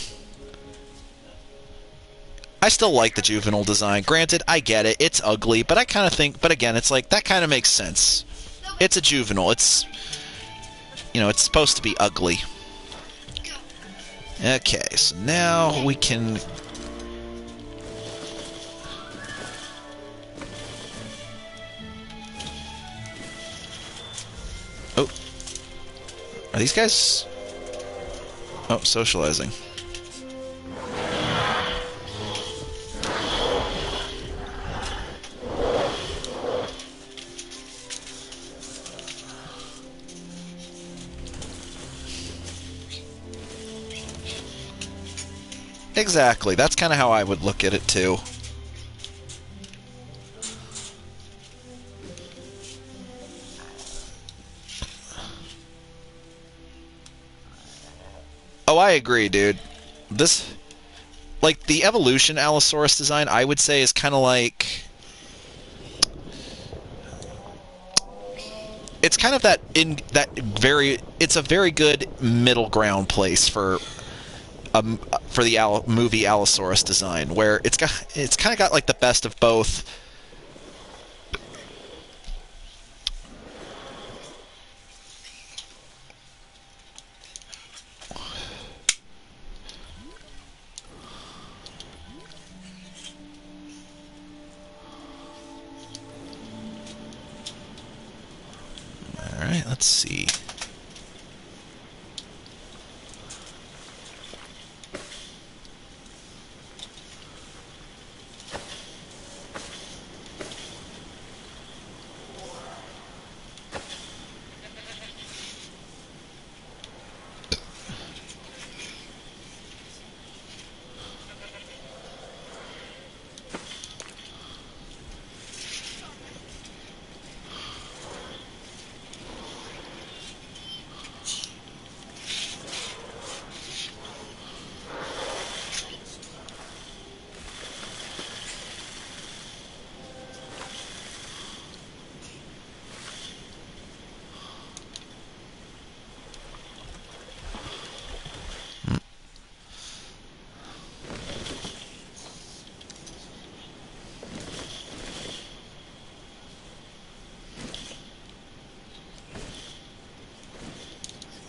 I still like the juvenile design. Granted, I get it. It's ugly, but I kind of think... But again, it's like, that kind of makes sense. It's a juvenile. It's... You know, it's supposed to be ugly. Okay, so now we can... Oh. Are these guys... Oh, socializing. Exactly. That's kind of how I would look at it, too. Oh, I agree, dude. This... Like, the Evolution Allosaurus design, I would say, is kind of like... It's kind of that... It's a very good middle ground place for the movie Allosaurus design, where it's kind of got like the best of both. All Alright, let's see.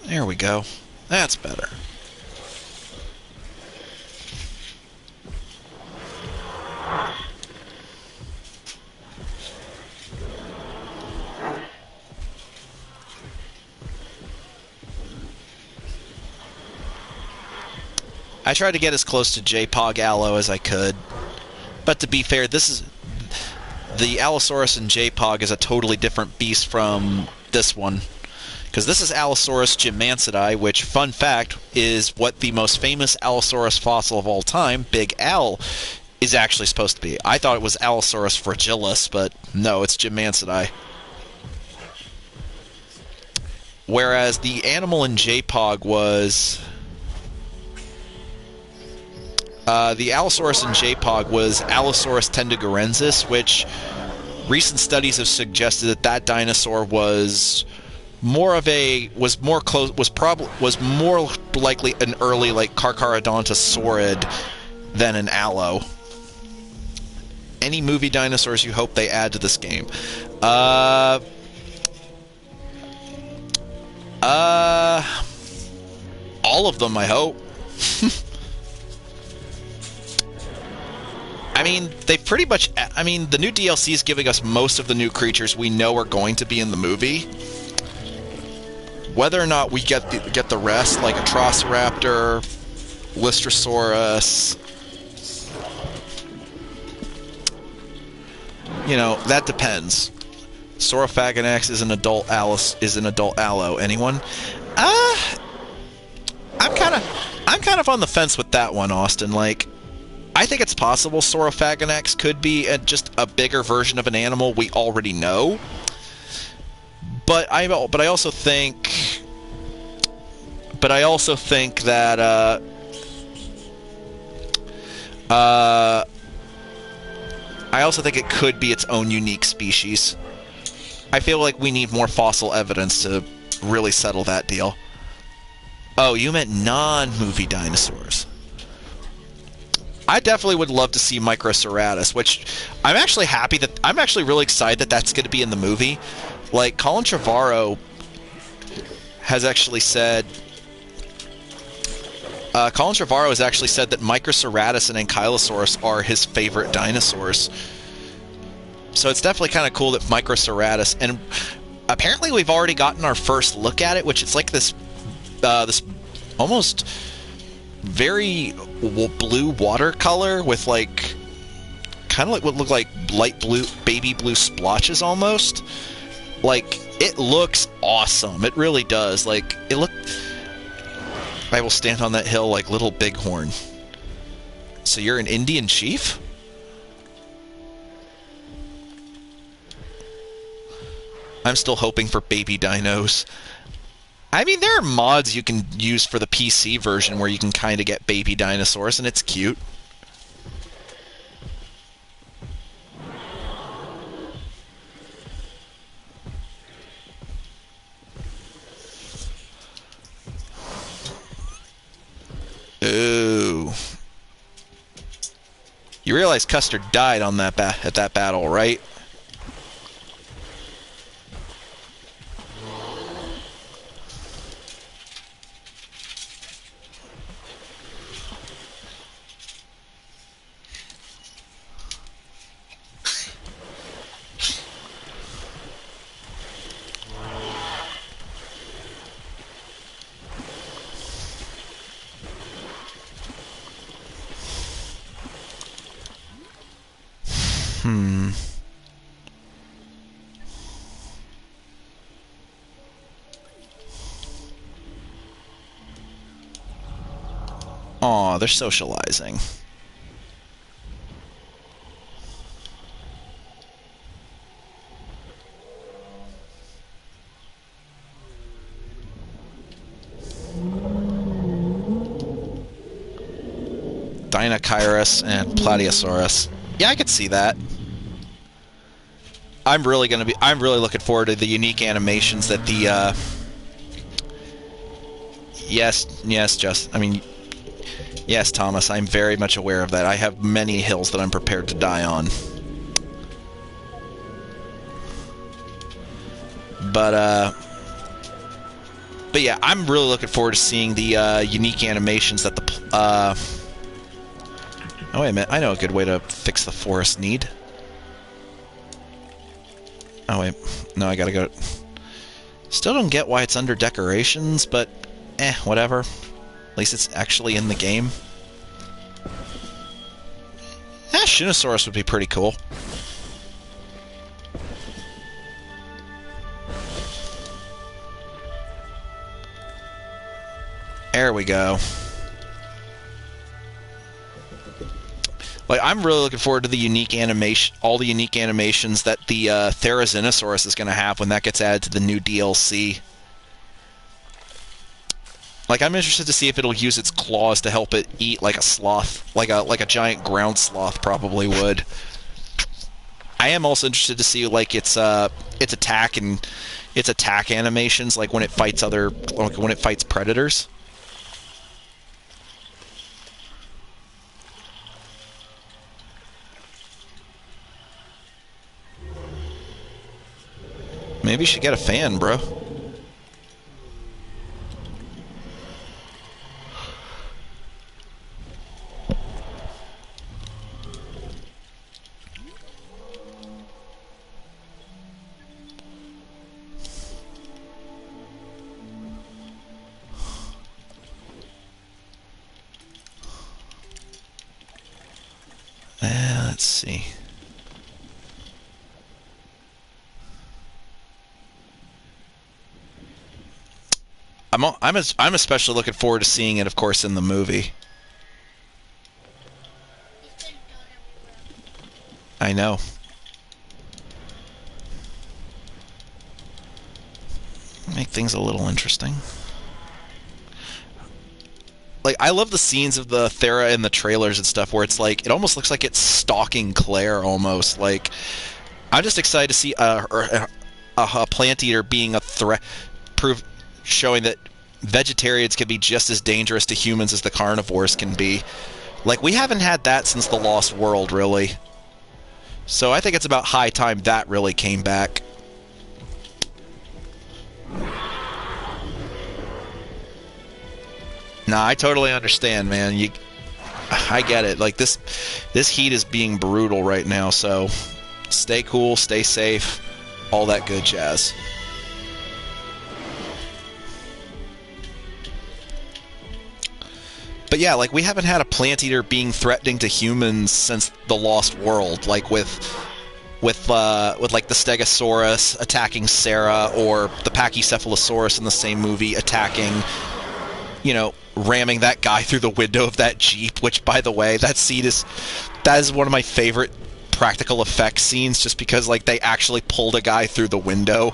There we go. That's better. I tried to get as close to JPOG Allo as I could, but to be fair, this is the Allosaurus in JPOG is a totally different beast from this one. Because this is Allosaurus gymmantidae, which, fun fact, is what the most famous Allosaurus fossil of all time, Big Al, is actually supposed to be. I thought it was Allosaurus fragilis, but no, it's gymmantidae. Whereas the animal in JPOG was... the Allosaurus in JPOG was Allosaurus tendigorensis, which recent studies have suggested that that dinosaur was more likely an early like Carcharodontosauride than an Allo. Any movie dinosaurs you hope they add to this game? All of them, I hope. I mean, they pretty much... I mean, the new DLC is giving us most of the new creatures we know are going to be in the movie. Whether or not we get the rest, like Atrociraptor, Lystrosaurus... You know, that depends. Saurophagonax is an adult Allo. Anyone? I'm kind of on the fence with that one, Austin. Like, I think it's possible Saurophagonax could be just a bigger version of an animal we already know. But I also think that I also think it could be its own unique species. I feel like we need more fossil evidence to really settle that deal. Oh, you meant non-movie dinosaurs. I definitely would love to see Microceratus, which I'm actually really excited that that's going to be in the movie. Like, Colin Trevorrow has actually said... Colin Trevorrow has actually said that Microceratus and Ankylosaurus are his favorite dinosaurs. So it's definitely kind of cool that Microceratus... And apparently we've already gotten our first look at it, which is like this almost very blue watercolor with like... kind of like what look like light blue, baby blue splotches almost. Like, it looks awesome. It really does. Like, it look... I will stand on that hill like Little Bighorn. So you're an Indian chief? I'm still hoping for baby dinos. I mean, there are mods you can use for the PC version where you can kind of get baby dinosaurs, and it's cute. Ooh. You realize Custer died on that at that battle, right? Aw, they're socializing. Dinokyrus and Platyosaurus. Yeah, I could see that. I'm really looking forward to the unique animations that the yes, Thomas, I'm very much aware of that. I have many hills that I'm prepared to die on. But yeah, I'm really looking forward to seeing the unique animations that the oh wait a minute, I know a good way to fix the forest need. Oh wait, no, I gotta go. Still don't get why it's under decorations, but whatever. At least it's actually in the game. Shinosaurus would be pretty cool. There we go. Like, I'm really looking forward to the unique animation, all the unique animations that the Therizinosaurus is going to have when that gets added to the new DLC. Like, I'm interested to see if it'll use its claws to help it eat like a sloth, like a giant ground sloth probably would. I am also interested to see like its attack and its attack animations, like when it fights predators. Maybe you should get a fan, bro. Let's see. I'm especially looking forward to seeing it, of course, in the movie. I know. Make things a little interesting. Like, I love the scenes of the Thera in the trailers and stuff where it's like, it almost looks like it's stalking Claire almost. Like, I'm just excited to see a plant eater being a threat, showing that vegetarians can be just as dangerous to humans as the carnivores can be. Like, we haven't had that since The Lost World, really. So I think it's about high time that really came back. Nah, I totally understand, man. I get it. Like, this heat is being brutal right now, so stay cool, stay safe, all that good jazz. But yeah, like, we haven't had a plant eater being threatening to humans since The Lost World, like with like the Stegosaurus attacking Sarah, or the Pachycephalosaurus in the same movie attacking, ramming that guy through the window of that Jeep, which, by the way, that is one of my favorite practical effects scenes, just because, like, they actually pulled a guy through the window.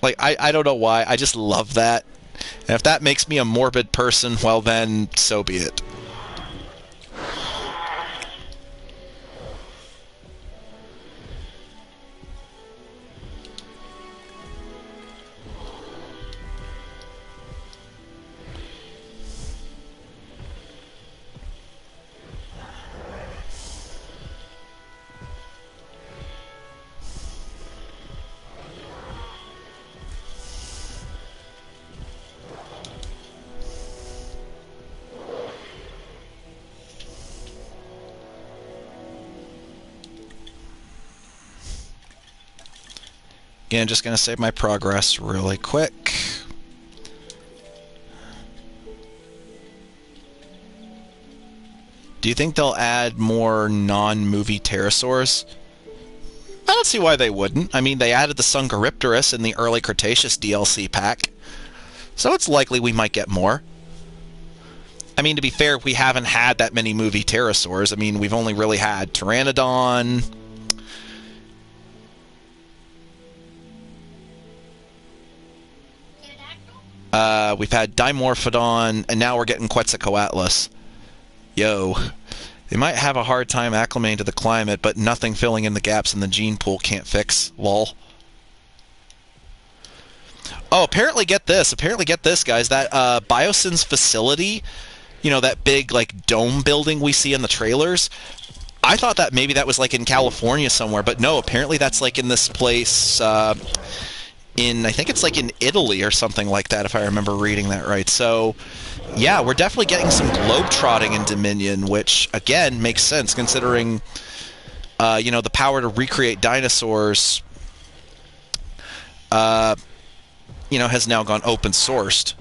Like, I don't know why, I just love that. And if that makes me a morbid person, well then, so be it. Again, just going to save my progress really quick. Do you think they'll add more non-movie pterosaurs? don't see why they wouldn't. I mean, they added the Sungaripterus in the early Cretaceous DLC pack, so it's likely we might get more. I mean, to be fair, we haven't had that many movie pterosaurs. I mean, we've only really had Pteranodon. We've had Dimorphodon, and now we're getting Quetzalcoatlus. Yo. They might have a hard time acclimating to the climate, but nothing filling in the gaps in the gene pool can't fix. Lol. Oh, apparently get this, guys. That Biosyn's facility, you know, that big, like, dome building we see in the trailers, I thought that maybe that was, like, in California somewhere, but no, apparently that's, like, in this place, I think it's, like, in Italy or something like that, if I remember reading that right. So, yeah, we're definitely getting some globetrotting in Dominion, which, again, makes sense, considering, you know, the power to recreate dinosaurs, you know, has now gone open-sourced.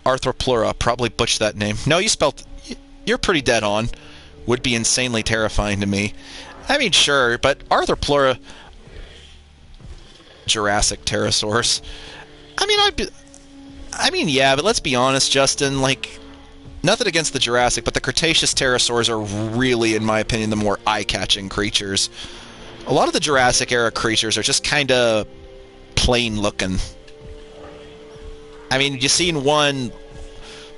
Arthropleura, probably butchered that name. No, you're pretty dead on. Would be insanely terrifying to me. I mean, sure, but Arthropleura, Jurassic pterosaurs. I mean, yeah, but let's be honest, Justin, like, nothing against the Jurassic, but the Cretaceous pterosaurs are really, in my opinion, the more eye-catching creatures. A lot of the Jurassic-era creatures are just kind of plain-looking. I mean, you've seen one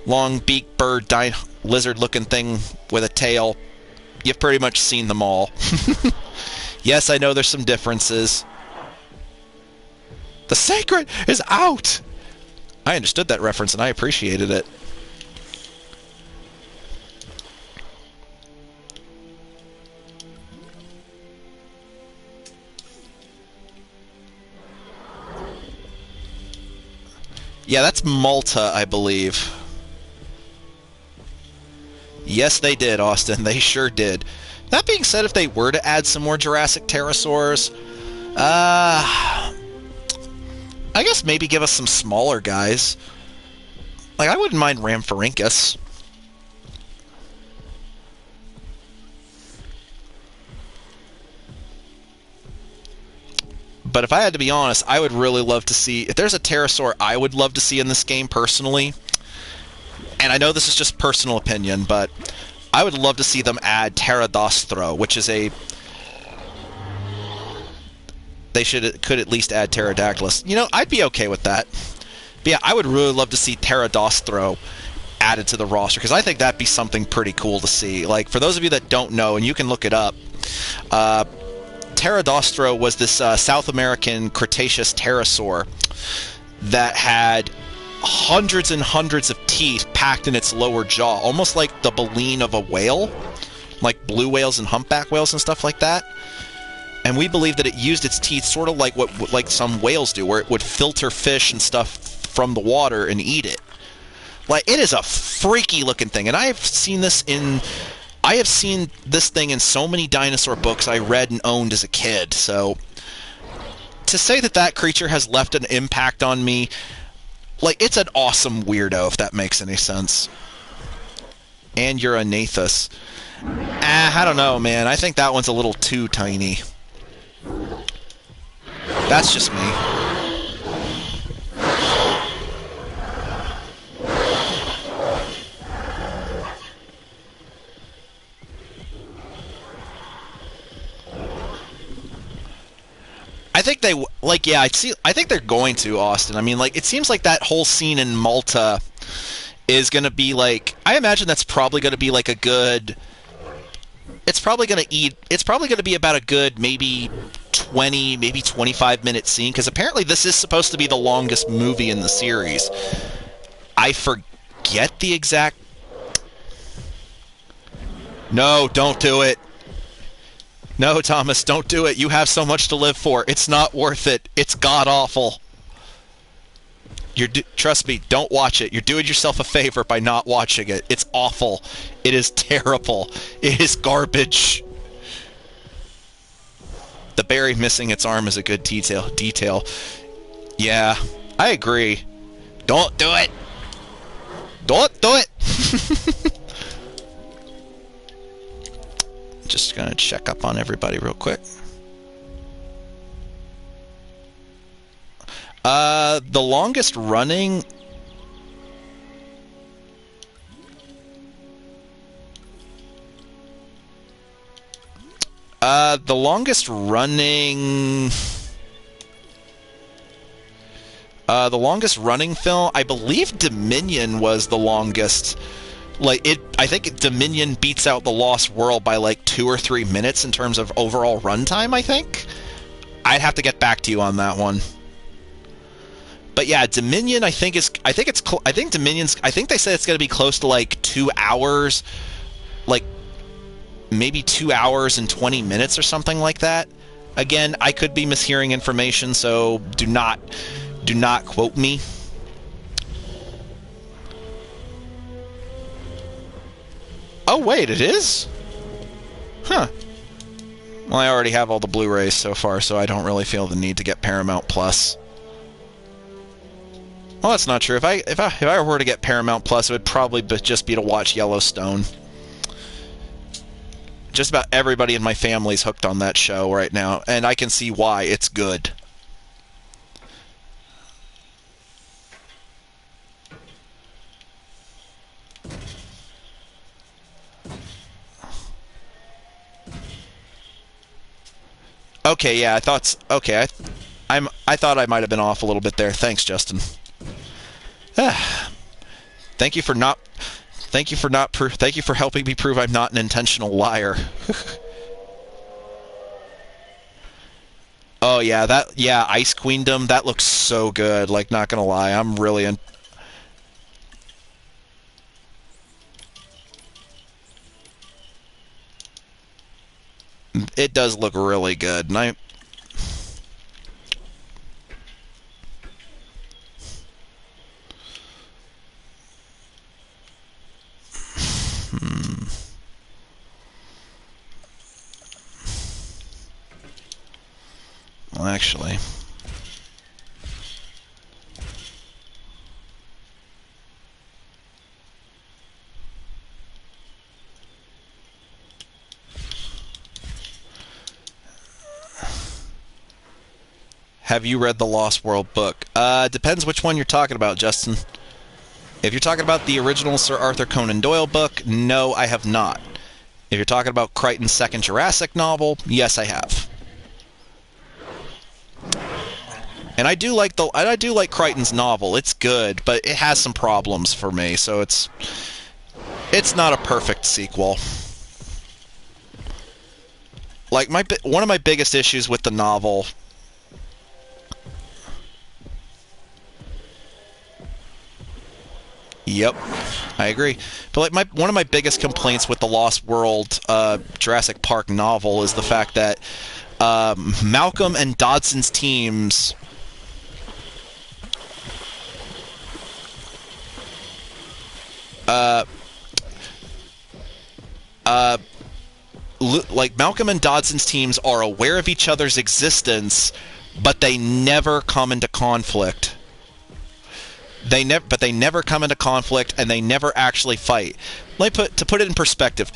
long-beaked bird, lizard-looking thing with a tail. You've pretty much seen them all. Yes, I know there's some differences. The Sacred is out! I understood that reference, and I appreciated it. Yeah, that's Malta, I believe. Yes, they did, Austin. They sure did. That being said, if they were to add some more Jurassic pterosaurs, I guess maybe give us some smaller guys. Like, I wouldn't mind Rhamphorhynchus. But if I had to be honest, I would really love to see... If there's a pterosaur I would love to see in this game, personally, and I know this is just personal opinion, but I would love to see them add Pterodostro, which is a... They could at least add Pterodactylus. You know, I'd be okay with that. But yeah, I would really love to see Pterodostro added to the roster, because I think that'd be something pretty cool to see. Like, for those of you that don't know, and you can look it up, Pterodostro was this South American Cretaceous pterosaur that had hundreds and hundreds of teeth packed in its lower jaw, almost like the baleen of a whale, like blue whales and humpback whales and stuff like that. And we believe that it used its teeth sort of like what some whales do, where it would filter fish and stuff from the water and eat it. Like, it is a freaky looking thing, and I have seen this thing in so many dinosaur books I read and owned as a kid. So to say that that creature has left an impact on me, like, it's an awesome weirdo, if that makes any sense. And you're a Nathus. I don't know, man. I think that one's a little too tiny. That's just me. I think they, like, yeah, I think they're going to, Austin. I mean, like, it seems like that whole scene in Malta is going to be, like, I imagine that's probably going to be, like, a good, it's probably going to be about a good, maybe 20, maybe 25-minute scene, because apparently this is supposed to be the longest movie in the series. I forget the exact... No, don't do it. No, Thomas, don't do it. You have so much to live for. It's not worth it. It's god-awful. Trust me, don't watch it. You're doing yourself a favor by not watching it. It's awful. It is terrible. It is garbage. The berry missing its arm is a good detail. Yeah, I agree. Don't do it. Don't do it. Just gonna check up on everybody real quick. The longest running... the longest running... the longest running film, I believe Dominion was the longest. I think Dominion beats out The Lost World by like 2 or 3 minutes in terms of overall runtime, I think. I'd have to get back to you on that one. But yeah, Dominion, I think Dominion's, I think they said it's going to be close to like 2 hours, like maybe 2 hours and 20 minutes or something like that. Again, I could be mishearing information, so do not quote me. Oh wait, it is? Huh. Well, I already have all the Blu-rays so far, so I don't really feel the need to get Paramount Plus. Well, that's not true. If I were to get Paramount Plus, it would probably just be to watch Yellowstone. Just about everybody in my family's hooked on that show right now, and I can see why. It's good. Okay, yeah, I thought... Okay, I thought I might have been off a little bit there. Thanks, Justin. Thank you for helping me prove I'm not an intentional liar. Oh yeah, Ice Queendom, that looks so good. Like, not gonna lie, I'm really in... It does look really good, and I... Well, actually... Have you read the Lost World book? Depends which one you're talking about, Justin. If you're talking about the original Sir Arthur Conan Doyle book, no, I have not. If you're talking about Crichton's second Jurassic novel, yes, I have. And I do like Crichton's novel. It's good, but it has some problems for me, so it's not a perfect sequel. Like one of my biggest issues with the novel. Yep, I agree. But like one of my biggest complaints with the Lost World Jurassic Park novel is the fact that Malcolm and Dodson's teams like Malcolm and Dodson's teams are aware of each other's existence, but they never come into conflict. They never come into conflict, and they never actually fight. To put it in perspective,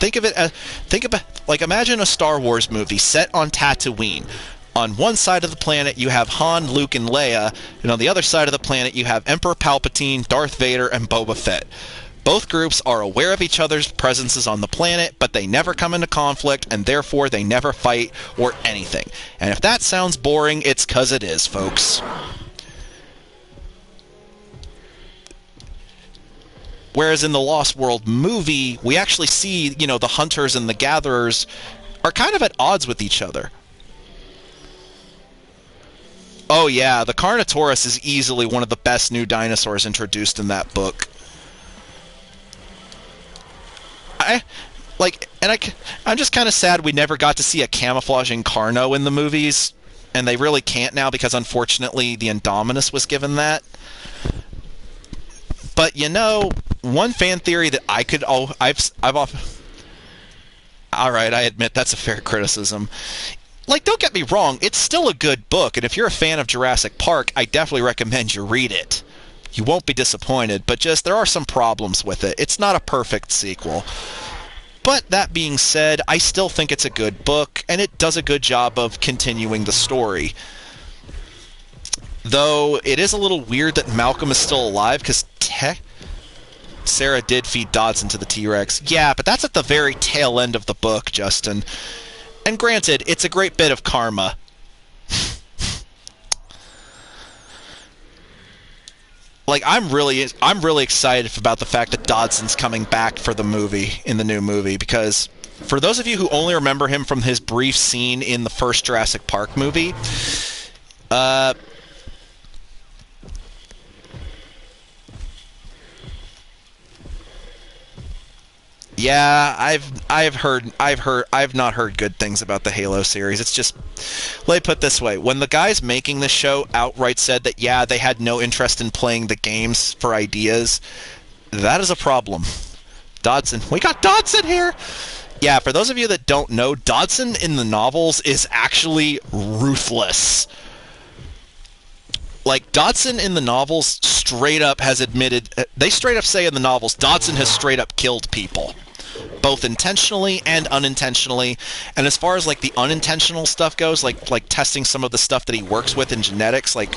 imagine a Star Wars movie set on Tatooine. On one side of the planet, you have Han, Luke, and Leia, and on the other side of the planet, you have Emperor Palpatine, Darth Vader, and Boba Fett. Both groups are aware of each other's presences on the planet, but they never come into conflict, and therefore they never fight or anything. And if that sounds boring, it's 'cause it is, folks. Whereas in the Lost World movie, we actually see, the hunters and the gatherers are kind of at odds with each other. Oh yeah, the Carnotaurus is easily one of the best new dinosaurs introduced in that book. I'm just kind of sad we never got to see a camouflaging Carno in the movies, and they really can't now because unfortunately the Indominus was given that. But one fan theory that all right, I admit that's a fair criticism. Like, don't get me wrong, it's still a good book, and if you're a fan of Jurassic Park, I definitely recommend you read it. You won't be disappointed, but just there are some problems with it. It's not a perfect sequel. But that being said, I still think it's a good book, and it does a good job of continuing the story. Though it is a little weird that Malcolm is still alive, because Sarah did feed Dodson to the T-Rex. Yeah, but that's at the very tail end of the book, Justin. And granted, it's a great bit of karma. Like, I'm really excited about the fact that Dodson's coming back for the movie, in the new movie, because for those of you who only remember him from his brief scene in the first Jurassic Park movie, yeah, I've not heard good things about the Halo series. It's just, let me put it this way: when the guys making this show outright said that, yeah, they had no interest in playing the games for ideas, that is a problem. Dodson, we got Dodson here. Yeah, for those of you that don't know, Dodson in the novels is actually ruthless. Like, Dodson in the novels straight up has admitted, they straight up say in the novels, Dodson has straight up killed people, both intentionally and unintentionally. And as far as like the unintentional stuff goes, like testing some of the stuff that he works with in genetics, like,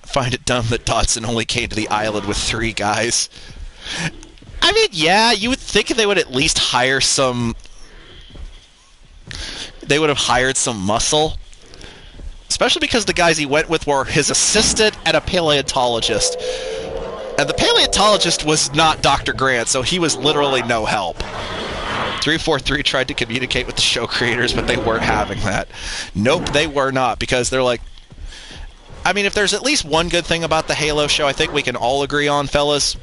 find it dumb that Dodson only came to the island with 3 guys. I mean, yeah, you would think they would at least hire some. They would have hired some muscle. Especially because the guys he went with were his assistant and a paleontologist. And the paleontologist was not Dr. Grant, so he was literally no help. 343 tried to communicate with the show creators, but they weren't having that. Nope, they were not, because they're like... I mean, if there's at least one good thing about the Halo show, I think we can all agree on, fellas.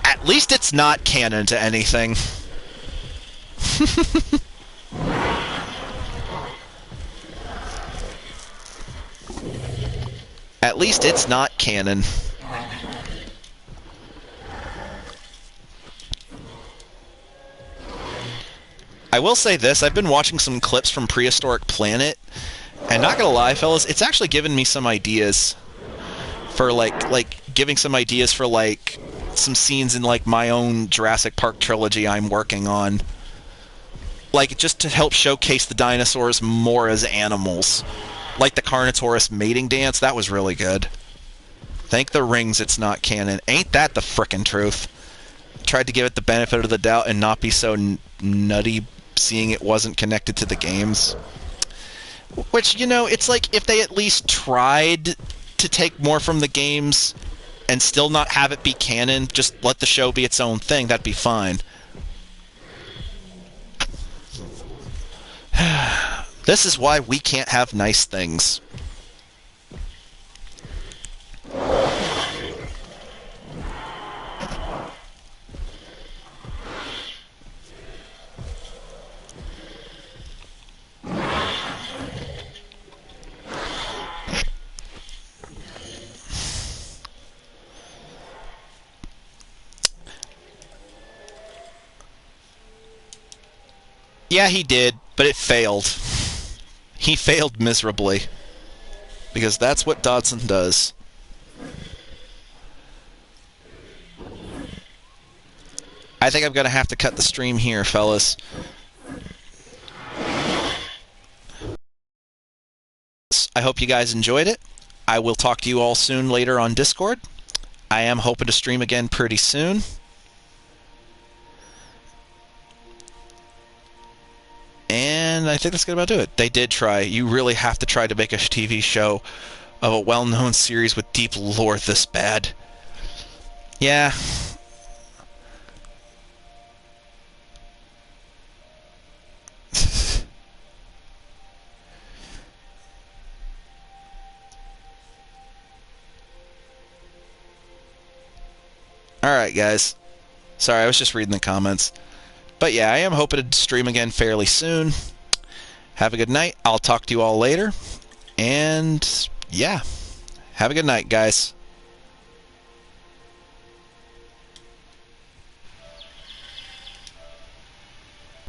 At least it's not canon to anything. At least it's not canon. I will say this, I've been watching some clips from Prehistoric Planet, and not gonna lie, fellas, it's actually given me some ideas for like giving some ideas for like some scenes in like my own Jurassic Park trilogy I'm working on. Like, just to help showcase the dinosaurs more as animals. Like the Carnotaurus mating dance, that was really good. Thank the rings it's not canon. Ain't that the frickin' truth? Tried to give it the benefit of the doubt and not be so nutty seeing it wasn't connected to the games. Which, you know, it's like if they at least tried to take more from the games and still not have it be canon, just let the show be its own thing, that'd be fine. This is why we can't have nice things. Yeah, he did, but it failed. He failed miserably. Because that's what Dodson does. I think I'm going to have to cut the stream here, fellas. I hope you guys enjoyed it. I will talk to you all soon later on Discord. I am hoping to stream again pretty soon. And I think that's going to about do it. They did try. You really have to try to make a TV show of a well-known series with deep lore this bad. Yeah. Alright, guys. Sorry, I was just reading the comments. But yeah, I am hoping to stream again fairly soon. Have a good night. I'll talk to you all later. And yeah, have a good night, guys.